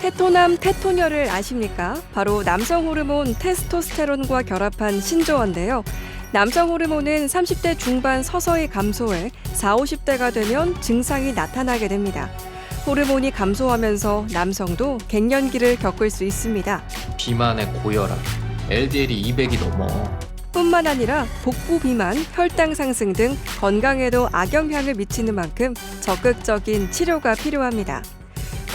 테토남 테토녀를 아십니까? 바로 남성 호르몬 테스토스테론과 결합한 신조어인데요. 남성 호르몬은 30대 중반 서서히 감소해 40, 50대가 되면 증상이 나타나게 됩니다. 호르몬이 감소하면서 남성도 갱년기를 겪을 수 있습니다. 비만의 고혈압, LDL이 200이 넘어. 뿐만 아니라 복부 비만, 혈당 상승 등 건강에도 악영향을 미치는 만큼 적극적인 치료가 필요합니다.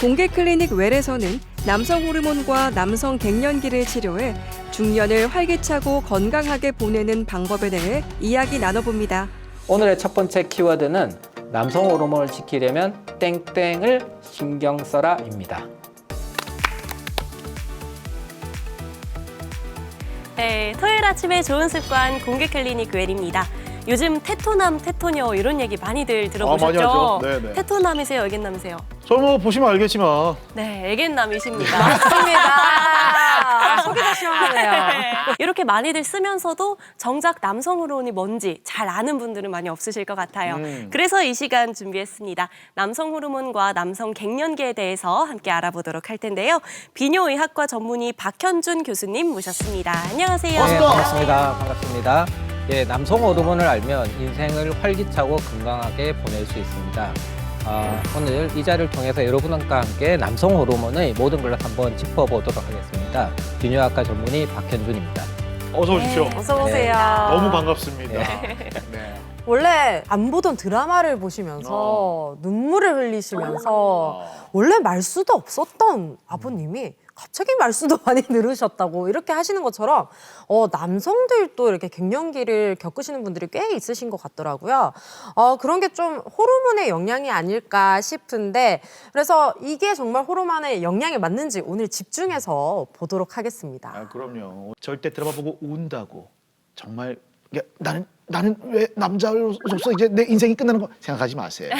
공개 클리닉 웰에서는 남성 호르몬과 남성 갱년기를 치료해 중년을 활기차고 건강하게 보내는 방법에 대해 이야기 나눠봅니다. 오늘의 첫 번째 키워드는 남성 호르몬을 지키려면 땡땡을 신경 써라입니다. 네, 토요일 아침에 좋은 습관 공개 클리닉 웰입니다. 요즘 테토남, 테토녀 이런 얘기 많이들 들어보셨죠? 많이 하죠. 네네. 테토남이세요, 애견남이세요? 저 뭐 보시면 알겠지만 네, 애견남이십니다. 맞습니다. 속이 다 시원하네요. 이렇게 많이들 쓰면서도 정작 남성 호르몬이 뭔지 잘 아는 분들은 많이 없으실 것 같아요. 그래서 이 시간 준비했습니다. 남성 호르몬과 남성 갱년기에 대해서 함께 알아보도록 할 텐데요. 비뇨의학과 전문의 박현준 교수님 모셨습니다. 안녕하세요. 네, 반갑습니다. 반갑습니다. 예, 남성 호르몬을 알면 인생을 활기차고 건강하게 보낼 수 있습니다. 오늘 이 자리를 통해서 여러분과 함께 남성 호르몬의 모든 걸 한번 짚어보도록 하겠습니다. 비뇨학과 전문의 박현준입니다. 어서 오십시오. 어서 오세요. 너무 반갑습니다. 네. 원래 안 보던 드라마를 보시면서 눈물을 흘리시면서 원래 말수도 없었던 아버님이 갑자기 말수도 많이 늘으셨다고 이렇게 하시는 것처럼 남성들도 이렇게 갱년기를 겪으시는 분들이 꽤 있으신 것 같더라고요. 그런 게 좀 호르몬의 영향이 아닐까 싶은데 그래서 이게 정말 호르몬의 영향이 맞는지 오늘 집중해서 보도록 하겠습니다. 아, 그럼요. 절대 드라마 보고 운다고 정말 나는 왜 남자로서 이제 내 인생이 끝나는 거 생각하지 마세요.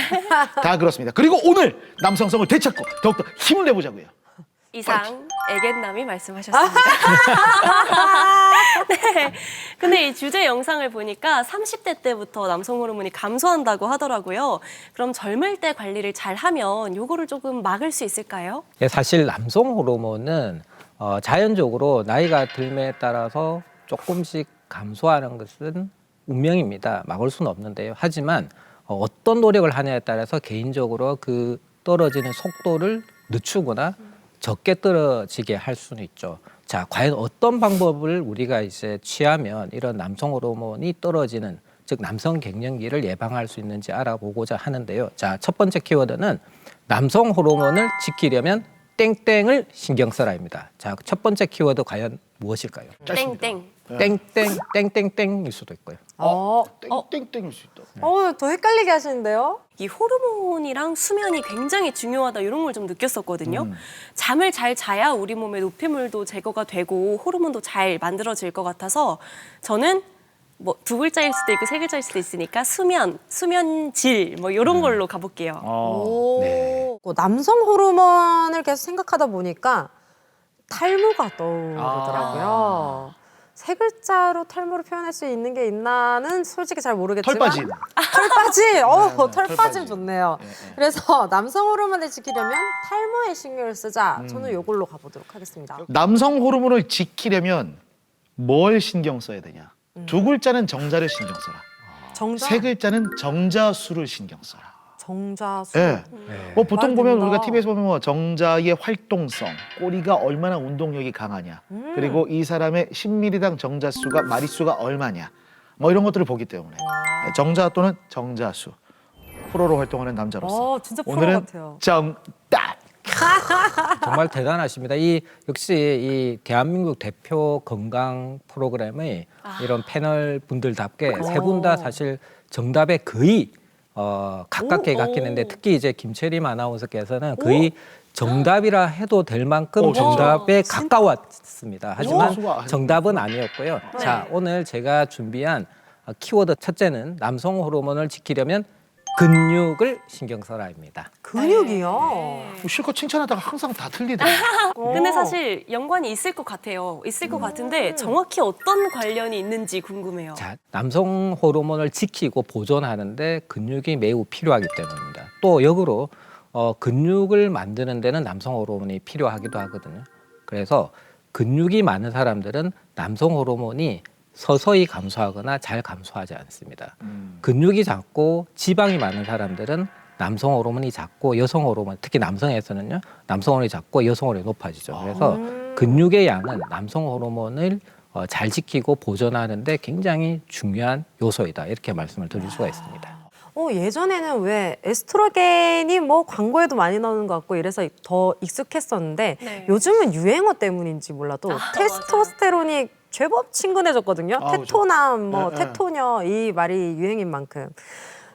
다 그렇습니다. 그리고 오늘 남성성을 되찾고 더욱더 힘을 내보자고요. 이상 애견남이 말씀하셨습니다. 네. 근데 이 주제 영상을 보니까 30대 때부터 남성 호르몬이 감소한다고 하더라고요. 그럼 젊을 때 관리를 잘 하면 요거를 조금 막을 수 있을까요? 예, 사실 남성 호르몬은 자연적으로 나이가 들매에 따라서 조금씩 감소하는 것은 운명입니다. 막을 수는 없는데요. 하지만 어떤 노력을 하냐에 따라서 개인적으로 그 떨어지는 속도를 늦추거나 적게 떨어지게 할 수는 있죠. 자, 과연 어떤 방법을 우리가 이제 취하면 이런 남성 호르몬이 떨어지는, 즉 남성 갱년기를 예방할 수 있는지 알아보고자 하는데요. 자, 첫 번째 키워드는 남성 호르몬을 지키려면 땡땡을 신경 써라입니다. 자, 첫 번째 키워드 과연 무엇일까요? 땡땡. 땡땡일 수도 있고요. 땡땡일 수 있다. 더 헷갈리게 하시는데요? 이 호르몬이랑 수면이 굉장히 중요하다 이런 걸 좀 느꼈었거든요. 잠을 잘 자야 우리 몸의 노폐물도 제거가 되고 호르몬도 잘 만들어질 것 같아서 저는 뭐 2글자일 수도 있고 3글자일 수도 있으니까 수면질 뭐 이런 걸로 가볼게요. 네. 남성 호르몬을 계속 생각하다 보니까 탈모가 떠오르더라고요. 3글자로 탈모를 표현할 수 있는 게 있나는 솔직히 잘 모르겠지만 털 빠짐. 털 빠짐! 털 털 빠짐 빠짐. 좋네요. 네. 그래서 남성 호르몬을 지키려면 탈모에 신경을 쓰자. 저는 이걸로 가보도록 하겠습니다. 남성 호르몬을 지키려면 뭘 신경 써야 되냐? 2글자는 정자를 신경 써라. 정자? 3글자는 정자수를 신경 써라. 정자수. 예. 뭐 보통 말 보면 된다. 우리가 TV에서 보면 뭐 정자의 활동성, 꼬리가 얼마나 운동력이 강하냐, 그리고 이 사람의 10ml당 정자수가 마리수가 얼마냐, 뭐 이런 것들을 보기 때문에 정자 또는 정자수 프로로 활동하는 남자로서 진짜 프로 오늘은 같아요. 정답. 정말 대단하십니다. 역시 이 대한민국 대표 건강 프로그램의 이런 패널 분들답게 세 분 다 사실 정답에 거의 가깝게 갔겠는데 특히 이제 김채림 아나운서께서는 거의 정답이라 해도 될 만큼 정답에 가까웠습니다. 하지만 정답은 아니었고요. 자, 오늘 제가 준비한 키워드 첫째는 남성 호르몬을 지키려면 근육을 신경 써라입니다. 근육이요? 뭐 실컷 칭찬하다가 항상 다 틀리더라고요. 근데 사실 연관이 있을 것 같아요. 있을 것 같은데 정확히 어떤 관련이 있는지 궁금해요. 자, 남성 호르몬을 지키고 보존하는데 근육이 매우 필요하기 때문입니다. 또 역으로 근육을 만드는 데는 남성 호르몬이 필요하기도 하거든요. 그래서 근육이 많은 사람들은 남성 호르몬이 서서히 감소하거나 잘 감소하지 않습니다. 근육이 작고 지방이 많은 사람들은 남성 호르몬이 작고 여성 호르몬, 특히 남성에서는요, 남성 호르몬이 작고 여성 호르몬이 높아지죠. 그래서 근육의 양은 남성 호르몬을 잘 지키고 보존하는데 굉장히 중요한 요소이다. 이렇게 말씀을 드릴 수가 있습니다. 예전에는 왜 에스트로겐이 뭐 광고에도 많이 나오는 것 같고 이래서 더 익숙했었는데 네. 요즘은 유행어 때문인지 몰라도 테스토스테론이 제법 친근해졌거든요. 그렇죠. 테토남, 뭐 네, 네. 테토녀 이 말이 유행인 만큼.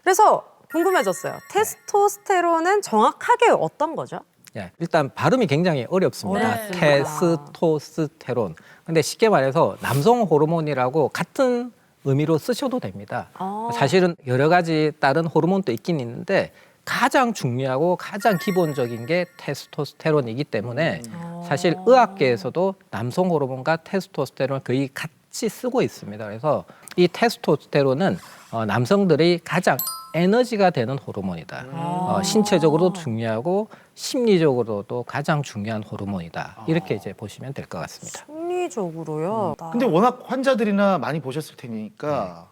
그래서 궁금해졌어요. 테스토스테론은 정확하게 어떤 거죠? 예, 일단 발음이 굉장히 어렵습니다. 어렵습니다. 테스토스테론. 근데 쉽게 말해서 남성 호르몬이라고 같은 의미로 쓰셔도 됩니다. 사실은 여러 가지 다른 호르몬도 있긴 있는데 가장 중요하고 가장 기본적인 게 테스토스테론이기 때문에 사실 의학계에서도 남성 호르몬과 테스토스테론을 거의 같이 쓰고 있습니다. 그래서 이 테스토스테론은 남성들이 가장 에너지가 되는 호르몬이다. 신체적으로도 중요하고 심리적으로도 가장 중요한 호르몬이다. 이렇게 이제 보시면 될 것 같습니다. 심리적으로요. 근데 워낙 환자들이나 많이 보셨을 테니까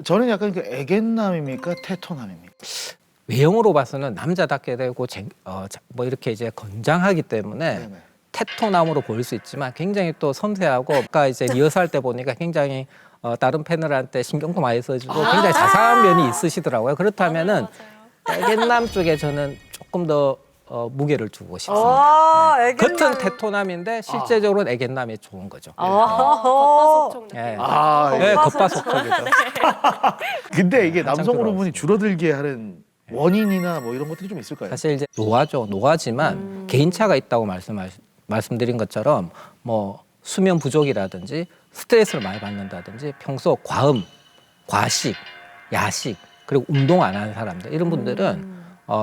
저는 약간 그 애견남입니까? 테토남입니까? 외형으로 봐서는 남자답게 되고 뭐 이렇게 이제 건장하기 때문에 네네. 테토남으로 보일 수 있지만 굉장히 또 섬세하고 아까 이제 리허설 때 보니까 굉장히 다른 패널한테 신경도 많이 써주고 굉장히 자상한 면이 있으시더라고요. 그렇다면은 애견남 쪽에 저는 조금 더 무게를 두고 싶습니다. 겉은 테토남인데 실제적으로는 애견남이 좋은 거죠. 겉바속촉 느낌. 예. 아, 네, 겉바속촉이죠. 근데 이게 남성 한참 호르몬이 줄어들게 하는 원인이나 뭐 이런 것들이 좀 있을까요? 사실 이제 노화죠. 노화지만 개인차가 있다고 말씀드린 것처럼 뭐 수면 부족이라든지 스트레스를 많이 받는다든지 평소 과음, 과식, 야식 그리고 운동 안 하는 사람들 이런 분들은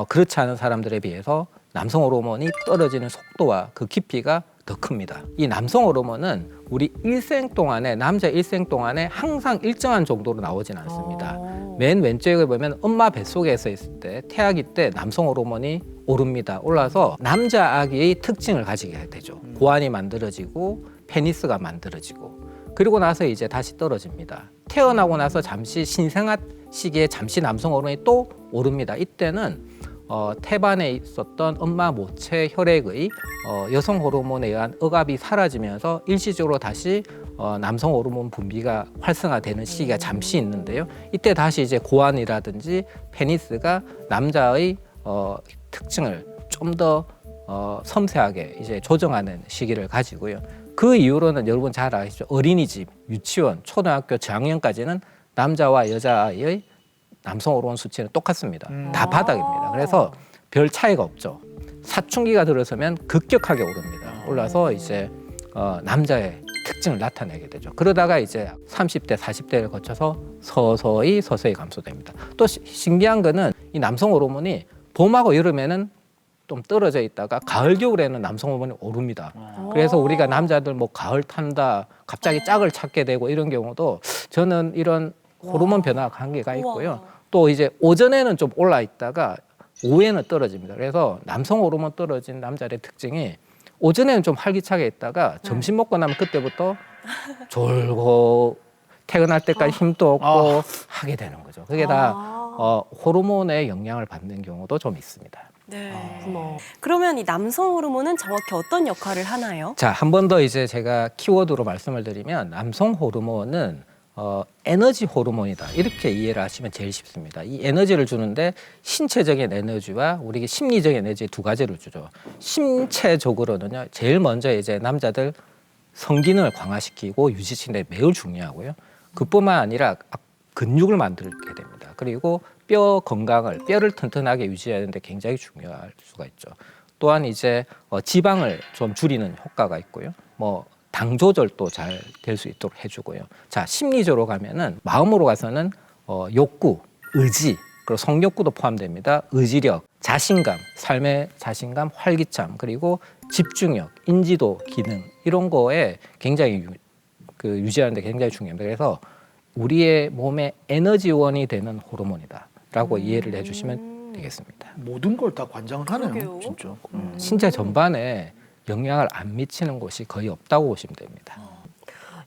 그렇지 않은 사람들에 비해서 남성 호르몬이 떨어지는 속도와 그 깊이가 더 큽니다. 이 남성 호르몬은 우리 일생 동안에 남자 일생 동안에 항상 일정한 정도로 나오진 않습니다. 맨 왼쪽에 보면 엄마 뱃속에서 있을 때 태아기 때 남성 호르몬이 오릅니다. 올라서 남자 아기의 특징을 가지게 되죠. 고환이 만들어지고 페니스가 만들어지고 그리고 나서 이제 다시 떨어집니다. 태어나고 나서 잠시 신생아 시기에 잠시 남성 호르몬이 또 오릅니다. 이때는 태반에 있었던 엄마 모체 혈액의 여성 호르몬에 의한 억압이 사라지면서 일시적으로 다시 남성 호르몬 분비가 활성화되는 시기가 잠시 있는데요. 이때 다시 이제 고환이라든지 페니스가 남자의 특징을 좀 더 섬세하게 이제 조정하는 시기를 가지고요. 그 이후로는 여러분 잘 아시죠? 어린이집, 유치원, 초등학교 저학년까지는 남자와 여자아이의 남성 호르몬 수치는 똑같습니다. 다 바닥입니다. 그래서 별 차이가 없죠. 사춘기가 들어서면 급격하게 오릅니다. 올라서 이제 남자의 특징을 나타내게 되죠. 그러다가 이제 30대, 40대를 거쳐서 서서히 감소됩니다. 또 신기한 거는 이 남성 호르몬이 봄하고 여름에는 좀 떨어져 있다가 가을, 겨울에는 남성 호르몬이 오릅니다. 그래서 우리가 남자들 뭐 가을 탄다, 갑자기 짝을 찾게 되고 이런 경우도 저는 이런 호르몬 변화가 관계가 있고요. 또 이제 오전에는 좀 올라 있다가 오후에는 떨어집니다. 그래서 남성 호르몬 떨어진 남자의 특징이 오전에는 좀 활기차게 있다가 점심 먹고 나면 그때부터 졸고 퇴근할 때까지 힘도 없고 하게 되는 거죠. 그게 다 호르몬의 영향을 받는 경우도 좀 있습니다. 네. 그러면 이 남성 호르몬은 정확히 어떤 역할을 하나요? 자, 한 번 더 이제 제가 키워드로 말씀을 드리면 남성 호르몬은 에너지 호르몬이다. 이렇게 이해를 하시면 제일 쉽습니다. 이 에너지를 주는데 신체적인 에너지와 우리 심리적인 에너지 두 가지를 주죠. 신체적으로는요, 제일 먼저 이제 남자들 성기능을 강화시키고 유지시키는 데 매우 중요하고요. 그뿐만 아니라 근육을 만들게 됩니다. 그리고 뼈 건강을, 뼈를 튼튼하게 유지하는 데 굉장히 중요할 수가 있죠. 또한 이제 지방을 좀 줄이는 효과가 있고요. 뭐 당 조절도 잘 될 수 있도록 해주고요. 자, 심리적으로 가면은 마음으로 가서는 욕구, 의지, 그리고 성욕구도 포함됩니다. 의지력, 자신감, 삶의 자신감, 활기참, 그리고 집중력, 인지도, 기능 이런 거에 굉장히 유지하는 데 굉장히 중요합니다. 그래서 우리의 몸의 에너지원이 되는 호르몬이다라고 이해를 해주시면 되겠습니다. 모든 걸 다 관장을 하네요. 그러게요. 진짜. 신체 전반에 영향을 안 미치는 곳이 거의 없다고 보시면 됩니다.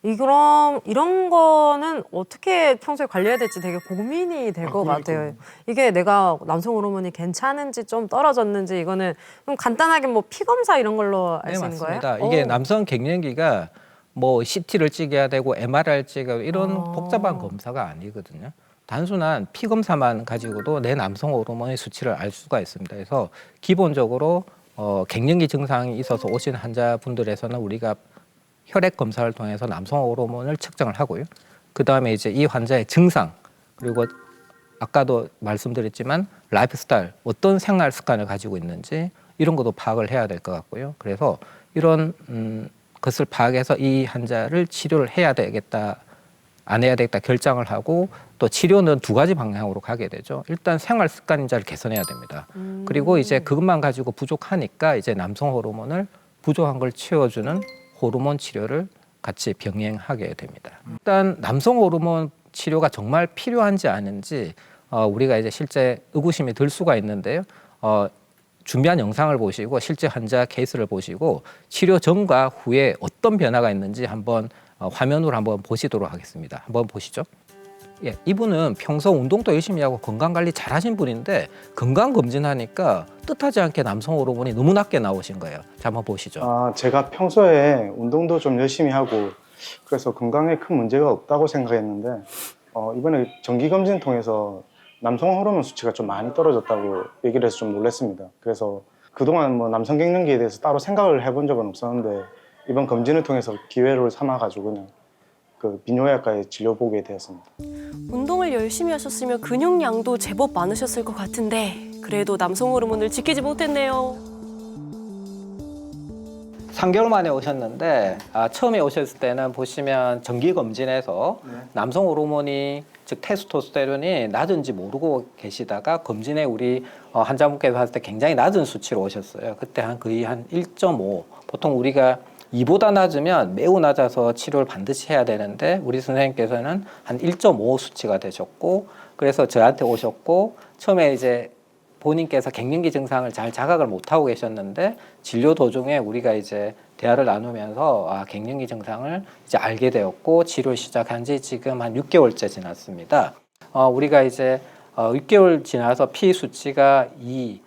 그럼 이런 거는 어떻게 평소에 관리해야 될지 되게 고민이 될 것 같아요. 이게 내가 남성 호르몬이 괜찮은지 좀 떨어졌는지 이거는 좀 간단하게 뭐 피 검사 이런 걸로 알 수 있는 거예요? 맞습니다. 이게 남성 갱년기가 뭐 CT를 찍어야 되고 MRI를 찍어야 되고 이런 복잡한 검사가 아니거든요. 단순한 피 검사만 가지고도 내 남성 호르몬의 수치를 알 수가 있습니다. 그래서 기본적으로 갱년기 증상이 있어서 오신 환자분들에서는 우리가 혈액 검사를 통해서 남성 호르몬을 측정을 하고요. 그 다음에 이제 이 환자의 증상 그리고 아까도 말씀드렸지만 라이프 스타일 어떤 생활 습관을 가지고 있는지 이런 것도 파악을 해야 될 것 같고요. 그래서 이런 것을 파악해서 이 환자를 치료를 해야 되겠다 안 해야 되겠다 결정을 하고 또 치료는 두 가지 방향으로 가게 되죠. 일단 생활 습관인자를 개선해야 됩니다. 그리고 이제 그것만 가지고 부족하니까 이제 남성 호르몬을 부족한 걸 채워주는 호르몬 치료를 같이 병행하게 됩니다. 일단 남성 호르몬 치료가 정말 필요한지 아닌지 우리가 이제 실제 의구심이 들 수가 있는데요. 준비한 영상을 보시고 실제 환자 케이스를 보시고 치료 전과 후에 어떤 변화가 있는지 한번 화면으로 한번 보시도록 하겠습니다. 한번 보시죠. 예, 이분은 평소 운동도 열심히 하고 건강관리 잘하신 분인데 건강검진하니까 뜻하지 않게 남성 호르몬이 너무 낮게 나오신 거예요. 자, 한번 보시죠. 제가 평소에 운동도 좀 열심히 하고 그래서 건강에 큰 문제가 없다고 생각했는데 이번에 정기검진 통해서 남성 호르몬 수치가 좀 많이 떨어졌다고 얘기를 해서 좀 놀랐습니다. 그래서 그동안 뭐 남성 갱년기에 대해서 따로 생각을 해본 적은 없었는데 이번 검진을 통해서 기회를 삼아가지고 그냥 그 비뇨기과에 진료 보게 되었습니다. 운동을 열심히 하셨으면 근육량도 제법 많으셨을 것 같은데 그래도 남성 호르몬을 지키지 못했네요. 3개월 만에 오셨는데 처음에 오셨을 때는 보시면 정기 검진에서 남성 호르몬이 즉 테스토스테론이 낮은지 모르고 계시다가 검진에 우리 환자분께서 봤을 때 굉장히 낮은 수치로 오셨어요. 그때 거의 한 1.5 보통 우리가 2보다 낮으면 매우 낮아서 치료를 반드시 해야 되는데 우리 선생님께서는 한 1.5 수치가 되셨고 그래서 저한테 오셨고 처음에 이제 본인께서 갱년기 증상을 잘 자각을 못하고 계셨는데 진료 도중에 우리가 이제 대화를 나누면서 갱년기 증상을 이제 알게 되었고 치료 시작한 지 지금 한 6개월째 지났습니다. 우리가 이제 6개월 지나서 피 수치가 2,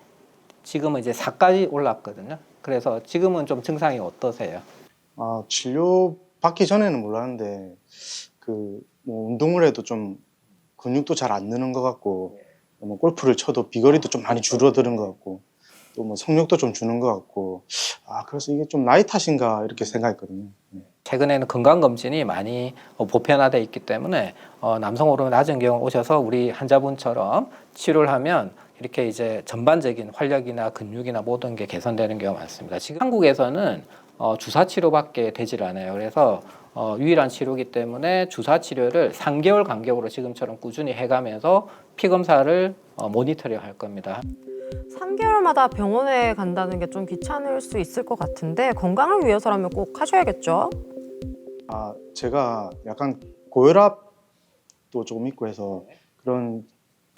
지금은 이제 4까지 올랐거든요. 그래서 지금은 좀 증상이 어떠세요? 진료 받기 전에는 몰랐는데 뭐 운동을 해도 좀 근육도 잘 안 느는 것 같고 뭐 골프를 쳐도 비거리도 좀 많이 줄어드는 것 같고 또 뭐 성욕도 좀 주는 것 같고 그래서 이게 좀 나이 탓인가 이렇게 생각했거든요. 최근에는 건강검진이 많이 보편화되어 있기 때문에 남성 호르몬 낮은 경우 오셔서 우리 환자분처럼 치료를 하면 이렇게 이제 전반적인 활력이나 근육이나 모든 게 개선되는 경우가 많습니다. 지금 한국에서는 주사 치료밖에 되질 않아요. 그래서 유일한 치료이기 때문에 주사 치료를 3개월 간격으로 지금처럼 꾸준히 해가면서 피 검사를 모니터링 할 겁니다. 3개월마다 병원에 간다는 게 좀 귀찮을 수 있을 것 같은데 건강을 위해서라면 꼭 하셔야겠죠? 제가 약간 고혈압도 조금 있고 해서 그런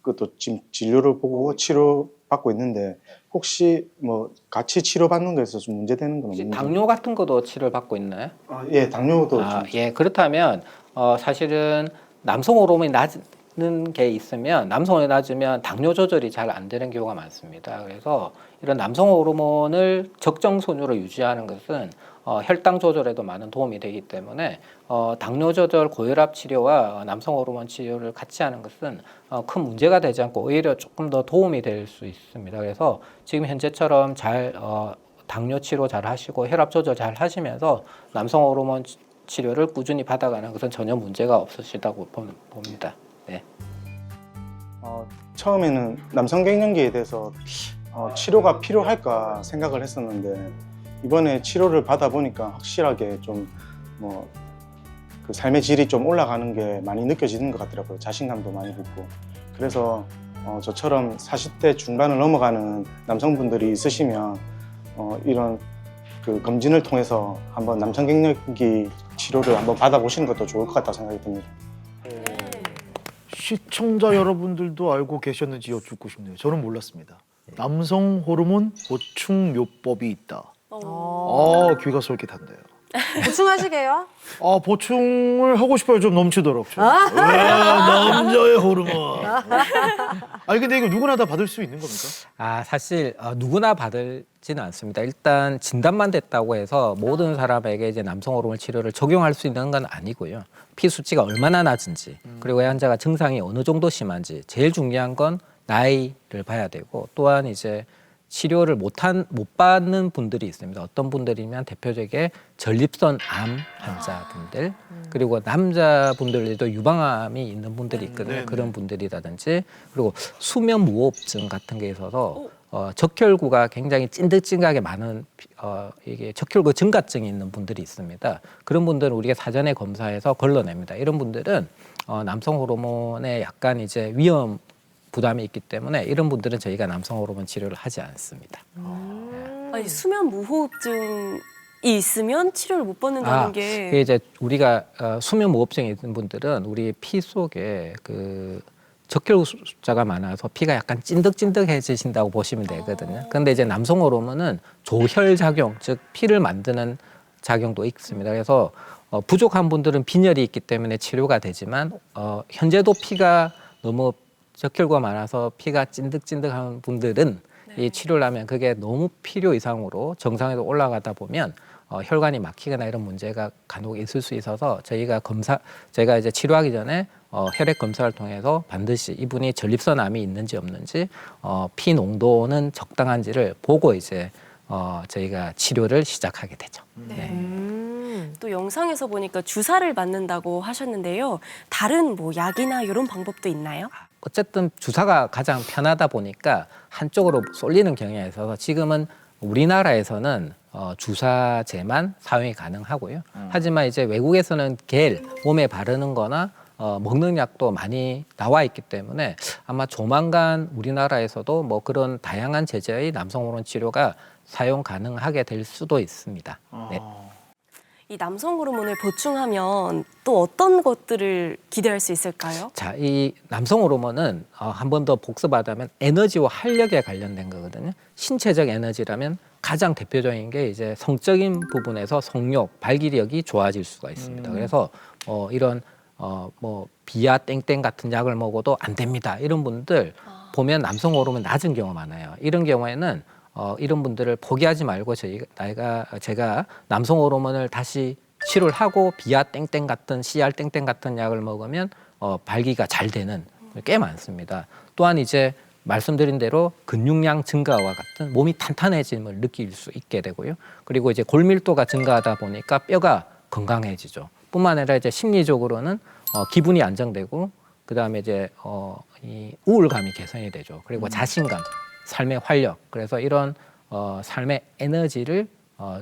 것도 지금 진료를 보고 치료 받고 있는데 혹시 뭐 같이 치료 받는 거에서 좀 문제되는 건 없는지? 당뇨 같은 것도 치료를 받고 있나요? 예, 당뇨도 좀. 예, 그렇다면 사실은 남성 호르몬이 낮은 게 있으면 남성 호르몬이 낮으면 당뇨 조절이 잘 안 되는 경우가 많습니다. 그래서 이런 남성 호르몬을 적정 순으로 유지하는 것은 혈당 조절에도 많은 도움이 되기 때문에 당뇨 조절, 고혈압 치료와 남성 호르몬 치료를 같이 하는 것은 큰 문제가 되지 않고 오히려 조금 더 도움이 될 수 있습니다. 그래서 지금 현재처럼 잘 당뇨 치료 잘 하시고 혈압 조절 잘 하시면서 남성 호르몬 치료를 꾸준히 받아가는 것은 전혀 문제가 없으시다고 봅니다. 네. 처음에는 남성 갱년기에 대해서 치료가 필요할까 생각을 했었는데 이번에 치료를 받아보니까 확실하게 좀 뭐 그 삶의 질이 좀 올라가는 게 많이 느껴지는 것 같더라고요. 자신감도 많이 붙고. 그래서 저처럼 40대 중반을 넘어가는 남성분들이 있으시면 이런 그 검진을 통해서 한번 남성 갱년기 치료를 한번 받아보시는 것도 좋을 것 같다고 생각이 듭니다. 시청자 여러분들도 알고 계셨는지 여쭙고 싶네요. 저는 몰랐습니다. 남성 호르몬 보충요법이 있다. 귀가 솔깃한데요. 보충하시게요? 보충을 하고 싶어요. 좀 넘치도록. 좀. 남자의 호르몬. 아니 근데 이거 누구나 다 받을 수 있는 겁니까? 사실 누구나 받을지는 않습니다. 일단 진단만 됐다고 해서 모든 사람에게 이제 남성 호르몬 치료를 적용할 수 있는 건 아니고요. 피 수치가 얼마나 낮은지, 그리고 이 환자가 증상이 어느 정도 심한지, 제일 중요한 건 나이를 봐야 되고, 또한 이제 치료를 못 받는 분들이 있습니다. 어떤 분들이면 대표적인 전립선 암 환자분들, 그리고 남자분들도 유방암이 있는 분들이 있거든요. 네네. 그런 분들이라든지, 그리고 수면 무호흡증 같은 게 있어서 적혈구가 굉장히 찐득찐득하게 많은 이게 적혈구 증가증이 있는 분들이 있습니다. 그런 분들은 우리가 사전에 검사해서 걸러냅니다. 이런 분들은 남성 호르몬에 약간 이제 위험 부담이 있기 때문에 이런 분들은 저희가 남성 호르몬 치료를 하지 않습니다. 아니, 수면 무호흡증이 있으면 치료를 못 받는다는 그게 게 이제 우리가 수면 무호흡증이 있는 분들은 우리 피 속에 그 적혈구 숫자가 많아서 피가 약간 찐득찐득해지신다고 보시면 되거든요. 그런데 이제 남성 호르몬은 조혈 작용, 즉 피를 만드는 작용도 있습니다. 그래서 부족한 분들은 빈혈이 있기 때문에 치료가 되지만 현재도 피가 너무 적혈구가 많아서 피가 찐득찐득한 분들은 이 치료를 하면 그게 너무 필요 이상으로 정상에도 올라가다 보면 혈관이 막히거나 이런 문제가 간혹 있을 수 있어서 제가 이제 치료하기 전에 혈액 검사를 통해서 반드시 이분이 전립선 암이 있는지 없는지 피 농도는 적당한지를 보고 이제 저희가 치료를 시작하게 되죠. 또 영상에서 보니까 주사를 맞는다고 하셨는데요. 다른 뭐 약이나 이런 방법도 있나요? 어쨌든 주사가 가장 편하다 보니까 한쪽으로 쏠리는 경향이 있어서 지금은 우리나라에서는 주사제만 사용이 가능하고요. 하지만 이제 외국에서는 겔 몸에 바르는 거나 먹는 약도 많이 나와 있기 때문에 아마 조만간 우리나라에서도 뭐 그런 다양한 제재의 남성 호르몬 치료가 사용 가능하게 될 수도 있습니다. 네. 이 남성 호르몬을 보충하면 또 어떤 것들을 기대할 수 있을까요? 자, 이 남성 호르몬은 한 번 더 복습하자면 에너지와 활력에 관련된 거거든요. 신체적 에너지라면 가장 대표적인 게 이제 성적인 부분에서 성욕, 발기력이 좋아질 수가 있습니다. 그래서 이런 뭐 비아 땡땡 같은 약을 먹어도 안 됩니다. 이런 분들 보면 남성 호르몬 낮은 경우가 많아요. 이런 경우에는 이런 분들을 포기하지 말고 제가 남성 호르몬을 다시 치료를 하고 비아 땡땡 같은 CR 땡땡 같은 약을 먹으면 발기가 잘 되는 꽤 많습니다. 또한 이제 말씀드린 대로 근육량 증가와 같은 몸이 탄탄해짐을 느낄 수 있게 되고요. 그리고 이제 골밀도가 증가하다 보니까 뼈가 건강해지죠. 뿐만 아니라 이제 심리적으로는 기분이 안정되고 그다음에 이제 이 우울감이 개선이 되죠. 그리고 자신감, 삶의 활력, 그래서 이런 삶의 에너지를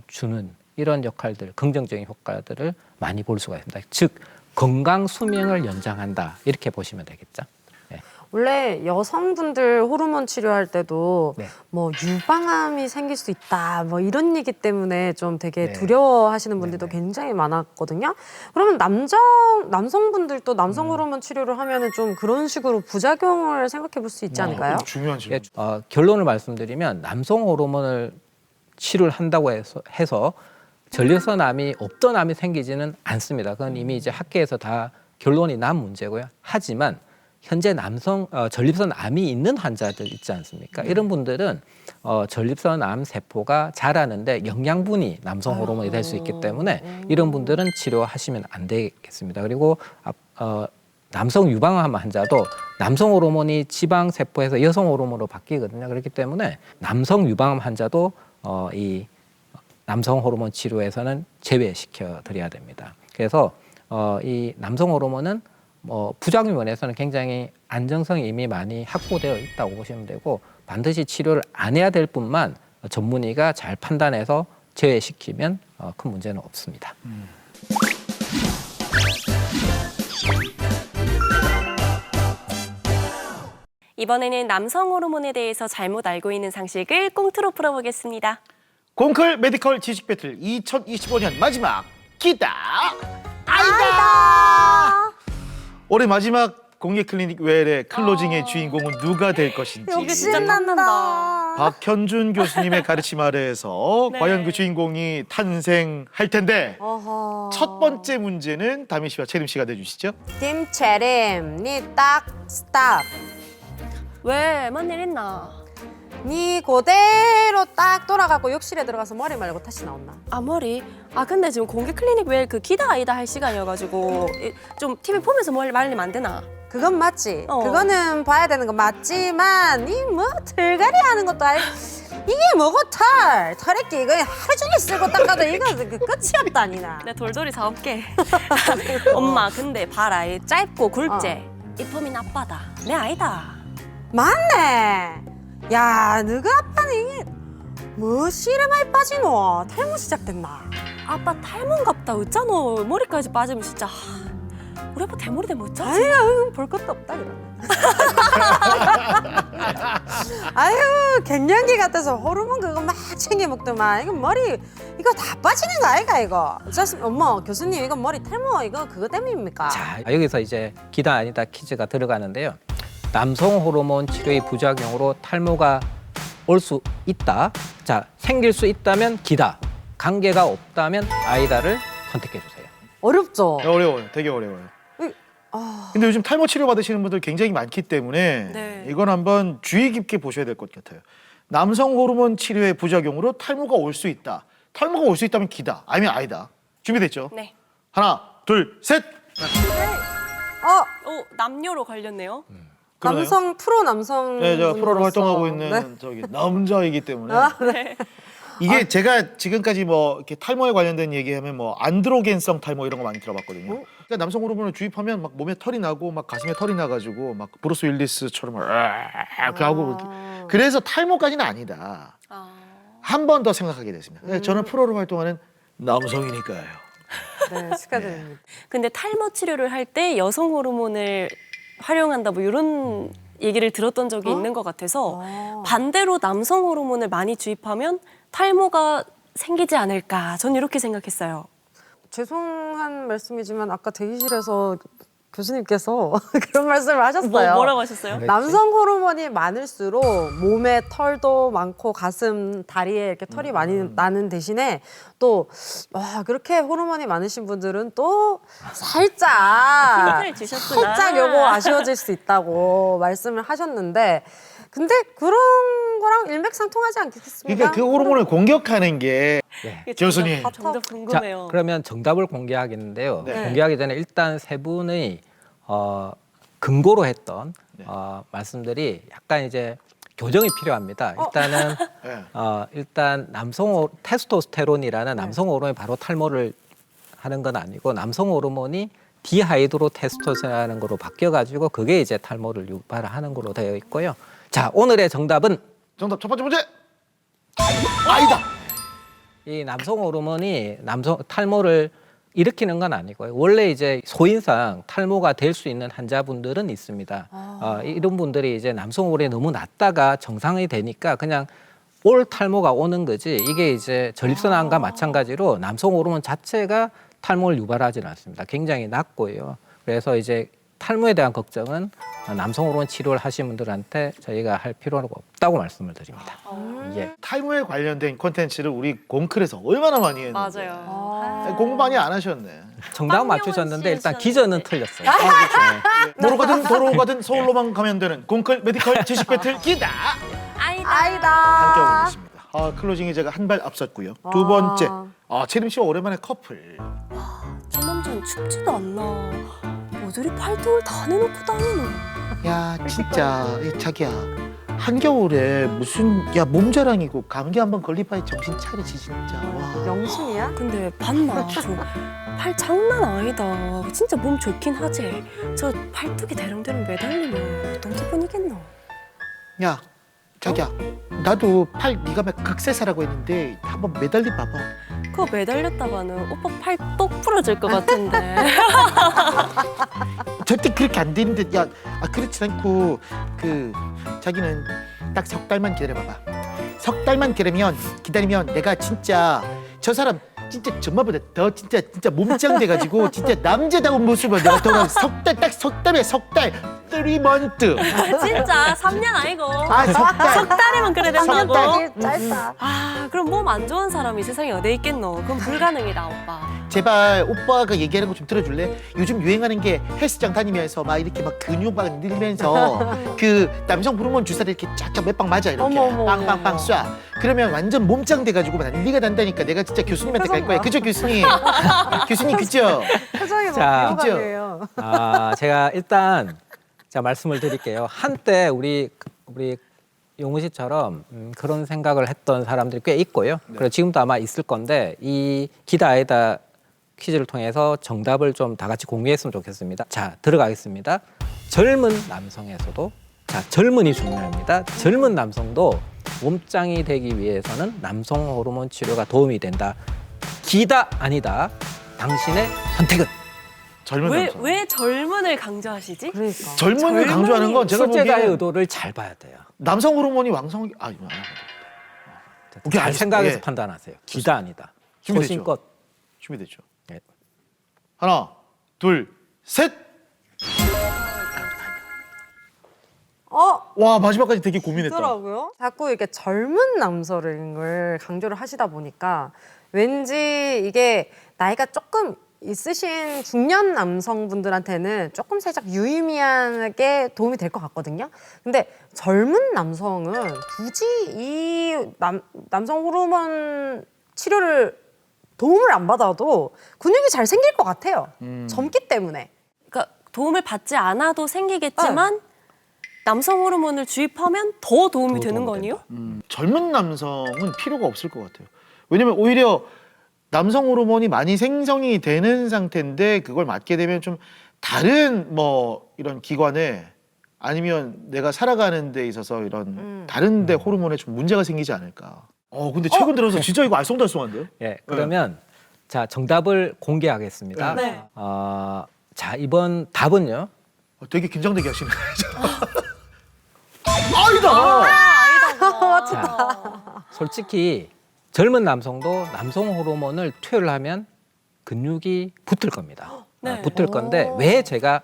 주는 이런 역할들, 긍정적인 효과들을 많이 볼 수가 있습니다. 즉 건강 수명을 연장한다 이렇게 보시면 되겠죠. 네. 원래 여성분들 호르몬 치료할 때도 네. 뭐 유방암이 생길 수 있다 뭐 이런 얘기 때문에 좀 되게 네. 두려워하시는 분들도 네네. 굉장히 많았거든요. 그러면 남성분들도 남성 호르몬 치료를 하면은 좀 그런 식으로 부작용을 생각해 볼 수 있지 않을까요? 중요한 질문. 결론을 말씀드리면 남성 호르몬을 치료를 한다고 해서 전립선 암이 없던 암이 생기지는 않습니다. 그건 이미 이제 학계에서 다 결론이 난 문제고요. 하지만 현재 전립선 암이 있는 환자들 있지 않습니까? 이런 분들은 전립선 암 세포가 자라는데 영양분이 남성 호르몬이 될 수 있기 때문에 이런 분들은 치료하시면 안 되겠습니다. 그리고 남성 유방암 환자도 남성 호르몬이 지방 세포에서 여성 호르몬으로 바뀌거든요. 그렇기 때문에 남성 유방암 환자도 이 남성 호르몬 치료에서는 제외시켜 드려야 됩니다. 그래서 이 남성 호르몬은 부작용 면에서는 굉장히 안정성이 이미 많이 확보되어 있다고 보시면 되고 반드시 치료를 안 해야 될 뿐만 전문의가 잘 판단해서 제외시키면 큰 문제는 없습니다. 이번에는 남성 호르몬에 대해서 잘못 알고 있는 상식을 꽁트로 풀어보겠습니다. 공클 메디컬 지식 배틀 2025년 마지막 기다 아이다. 올해 마지막 공개 클리닉 웰의 클로징의 주인공은 누가 될 것인지 욕심난다. 박현준 교수님의 가르침 아래에서 네. 과연 그 주인공이 탄생할 텐데 어허. 첫 번째 문제는 다미 씨와 채림 씨가 내주시죠. 김채림, 니 딱 스탑. 왜? 뭔 일 있나? 니 그대로 딱 돌아가고 욕실에 들어가서 머리 말고 다시 나온나. 아 머리? 아 근데 지금 공개 클리닉 웰 그 기다 아이다 할 시간이어가지고 좀 TV 보면서 머리 말리면 안 되나? 그건 맞지. 어. 그거는 봐야 되는 건 맞지만 니 뭐 털갈이 하는 것도 아니. 이게 뭐고 털? 털에끼 이거 하루 종일 쓰고 닦아도 이거 그 끝이 없다 니나. 내 돌돌이 사올게. 엄마 근데 봐라 이 짧고 굵제 이 폼이 나빠다. 내 아이다. 맞네. 야, 너가 아빠는 이게 뭐 실에 많이 빠지노? 탈모 시작됐나? 아빠 탈모인갑다. 어쩌노 머리까지 빠지면 진짜 우리 아빠 대머리 되면 어쩌지? 아유, 볼 것도 없다 그러면. 아유, 갱년기 같아서 호르몬 그거 막 챙겨 먹더만. 이거 머리 이거 다 빠지는 거 아이가 이거? 엄마 교수님 이거 머리 탈모 이거 그거 때문입니까? 자, 여기서 이제 기다 아니다 퀴즈가 들어가는데요. 남성 호르몬 치료의 부작용으로 탈모가 올 수 있다. 자, 생길 수 있다면 기다. 관계가 없다면 아이다를 선택해 주세요. 어렵죠. 어려워요. 되게 어려워요. 근데 요즘 탈모 치료 받으시는 분들 굉장히 많기 때문에 네. 이건 한번 주의 깊게 보셔야 될 것 같아요. 남성 호르몬 치료의 부작용으로 탈모가 올 수 있다. 탈모가 올 수 있다면 기다. 아니면 아니다. 준비됐죠? 네. 하나, 둘, 셋. 오 남녀로 걸렸네요. 그러네요. 남성 프로 남성. 네, 제가 프로로 분으로서. 활동하고 있는 네. 저기 남자이기 때문에 네. 이게 제가 지금까지 뭐 이렇게 탈모에 관련된 얘기하면 뭐 안드로겐성 탈모 이런 거 많이 들어봤거든요. 그러니까 남성 호르몬을 주입하면 막 몸에 털이 나고 막 가슴에 털이 나가지고 막 브루스 윌리스처럼 이렇게 하고 이렇게. 그래서 탈모까지는 아니다. 한 번 더 생각하게 됐습니다. 네, 저는 프로로 활동하는 남성이니까요. 네, 축하드립니다. 근데 탈모 치료를 할 때 여성 호르몬을 활용한다 뭐 이런 얘기를 들었던 적이 있는 것 같아서 반대로 남성 호르몬을 많이 주입하면 탈모가 생기지 않을까 전 이렇게 생각했어요. 죄송한 말씀이지만 아까 대기실에서 교수님께서 그런 말씀을 하셨어요. 뭐라고 하셨어요? 남성 호르몬이 많을수록 몸에 털도 많고 가슴, 다리에 이렇게 털이 많이 나는 대신에 또 그렇게 호르몬이 많으신 분들은 또 살짝 힌트를 주셨구나. 살짝 요거 아쉬워질 수 있다고 말씀을 하셨는데 근데 그런 거랑 일맥상통하지 않겠습니까? 그러니까 그 호르몬을 공격하는 게 네. 교수님. 정답 자, 궁금해요. 그러면 정답을 공개하겠는데요. 네. 공개하기 전에 일단 세 분의 근거로 했던 말씀들이 약간 이제 교정이 필요합니다. 일단은 네. 일단 테스토스테론이라는 남성 호르몬이 바로 탈모를 하는 건 아니고 남성 호르몬이 디하이드로 테스토스테론이라는 거로 바뀌어가지고 그게 이제 탈모를 유발하는 거로 되어 있고요. 자, 오늘의 정답은 정답 첫 번째 문제. 아니다. 이 남성 호르몬이 탈모를 일으키는 건 아니고요. 원래 이제 소인상 탈모가 될 수 있는 환자분들은 있습니다. 이런 분들이 이제 남성 호르몬이 너무 낮다가 정상이 되니까 그냥 올 탈모가 오는 거지. 이게 이제 전립선암과 마찬가지로 남성 호르몬 자체가 탈모를 유발하지는 않습니다. 굉장히 낮고요. 그래서 이제 탈모에 대한 걱정은 남성 호르몬 치료를 하신 분들한테 저희가 할 필요가 없다고 말씀을 드립니다. 예. 탈모에 관련된 콘텐츠를 우리 공클에서 얼마나 많이 했는데. 맞아요. 공부 많이 안 하셨네. 정답 황영원 맞추셨는데 씨 일단 해주셨는데. 기전은 틀렸어요. 도로 가든 서울로만 가면 되는 공클 메디컬 지식 배틀 기다. 아이다. 함께하고 있습니다. 클로징이 제가 한 발 앞섰고요. 두 번째, 채림 씨와 오랜만에 커플. 저 남자는 춥지도 않나. 모조리 팔뚝을 다 내놓고 다니노. 야 진짜 자기야 한겨울에 무슨 몸자랑이고 감기 한번 걸리봐야 정신 차리지 진짜. 와. 영순이야? 근데 봤나? 저 팔 장난 아니다. 진짜 몸 좋긴 하지. 저 팔뚝이 대롱대롱 매달리면 어떤 기분이겠노? 야 자기야 나도 팔 네가 막 극세사라고 했는데 한번 매달리 봐봐. 그거 매달렸다가는 오빠 팔 똑 부러질 것 같은데. 절대 그렇게 안 되는데 그렇지 않고 자기는 딱 석 달만 기다려봐봐. 석 달만 기다리면 내가 진짜 저 사람 진짜 전마보다 더 진짜 몸짱 돼가지고 진짜 남자다운 모습을 내가 더 석달에 3 month. 진짜 3년 아니고 아, 석 달. 석 달이면 그래 된다고. 짧다. 아 그럼 몸 안 좋은 사람이 세상에 어디 있겠노? 그건 불가능이다 오빠. 제발 오빠가 얘기하는 거 좀 들어줄래? 요즘 유행하는 게 헬스장 다니면서 막 이렇게 막 근육 막 늘면서 그 남성 호르몬 주사를 이렇게 쫙쫙 몇 방 맞아 이렇게 어머, 빵빵빵 쏴. 그러면 완전 몸짱 돼가지고 난리가 난다니까. 내가 진짜 교수님한테 갈 거야. 그죠 교수님? 교수님 그죠? 표정이 막 자, 배우감이에요. 제가 일단 말씀을 드릴게요. 한때 우리 용우 씨처럼 그런 생각을 했던 사람들이 꽤 있고요. 그리고 지금도 아마 있을 건데 이 기다 아이다 퀴즈를 통해서 정답을 좀 다 같이 공유했으면 좋겠습니다. 자, 들어가겠습니다. 젊은 남성에서도 젊은이 중요합니다. 젊은 남성도 몸짱이 되기 위해서는 남성 호르몬 치료가 도움이 된다. 기다 아니다. 당신의 선택은? 젊은 남성. 왜 젊은을 강조하시지? 그러니까. 젊은을 강조하는 건 제가 출제자의 보기에는 의도를 잘 봐야 돼요. 남성 호르몬이 왕성. 아 이거 안 하면 오케이, 잘 알겠습니다. 생각해서 예. 판단하세요. 기다 아니다. 준비됐죠? 소신껏. 준비됐죠? 네. 하나, 둘, 셋. 와 마지막까지 되게 고민했다. 있더라고요. 자꾸 이렇게 젊은 남성을 강조를 하시다 보니까 왠지 이게 나이가 조금 있으신 중년 남성분들한테는 조금 살짝 유의미하게 도움이 될 것 같거든요. 근데 젊은 남성은 굳이 이 남성 호르몬 치료를 도움을 안 받아도 근육이 잘 생길 것 같아요. 젊기 때문에. 그러니까 도움을 받지 않아도 생기겠지만 남성 호르몬을 주입하면 더 도움이 되는 거 아니에요? 젊은 남성은 필요가 없을 것 같아요. 왜냐면 오히려 남성 호르몬이 많이 생성이 되는 상태인데 그걸 맞게 되면 좀 다른 뭐 이런 기관에 아니면 내가 살아가는 데 있어서 이런 다른 데 호르몬에 좀 문제가 생기지 않을까. 근데 최근 들어서 진짜 이거 알쏭달쏭한데요? 예, 그러면 자 정답을 공개하겠습니다. 네. 자 이번 답은요. 되게 긴장되게 하시네. 아니다. 자, 솔직히 젊은 남성도 남성 호르몬을 투여를 하면 근육이 붙을 겁니다. 네. 붙을 건데 왜 제가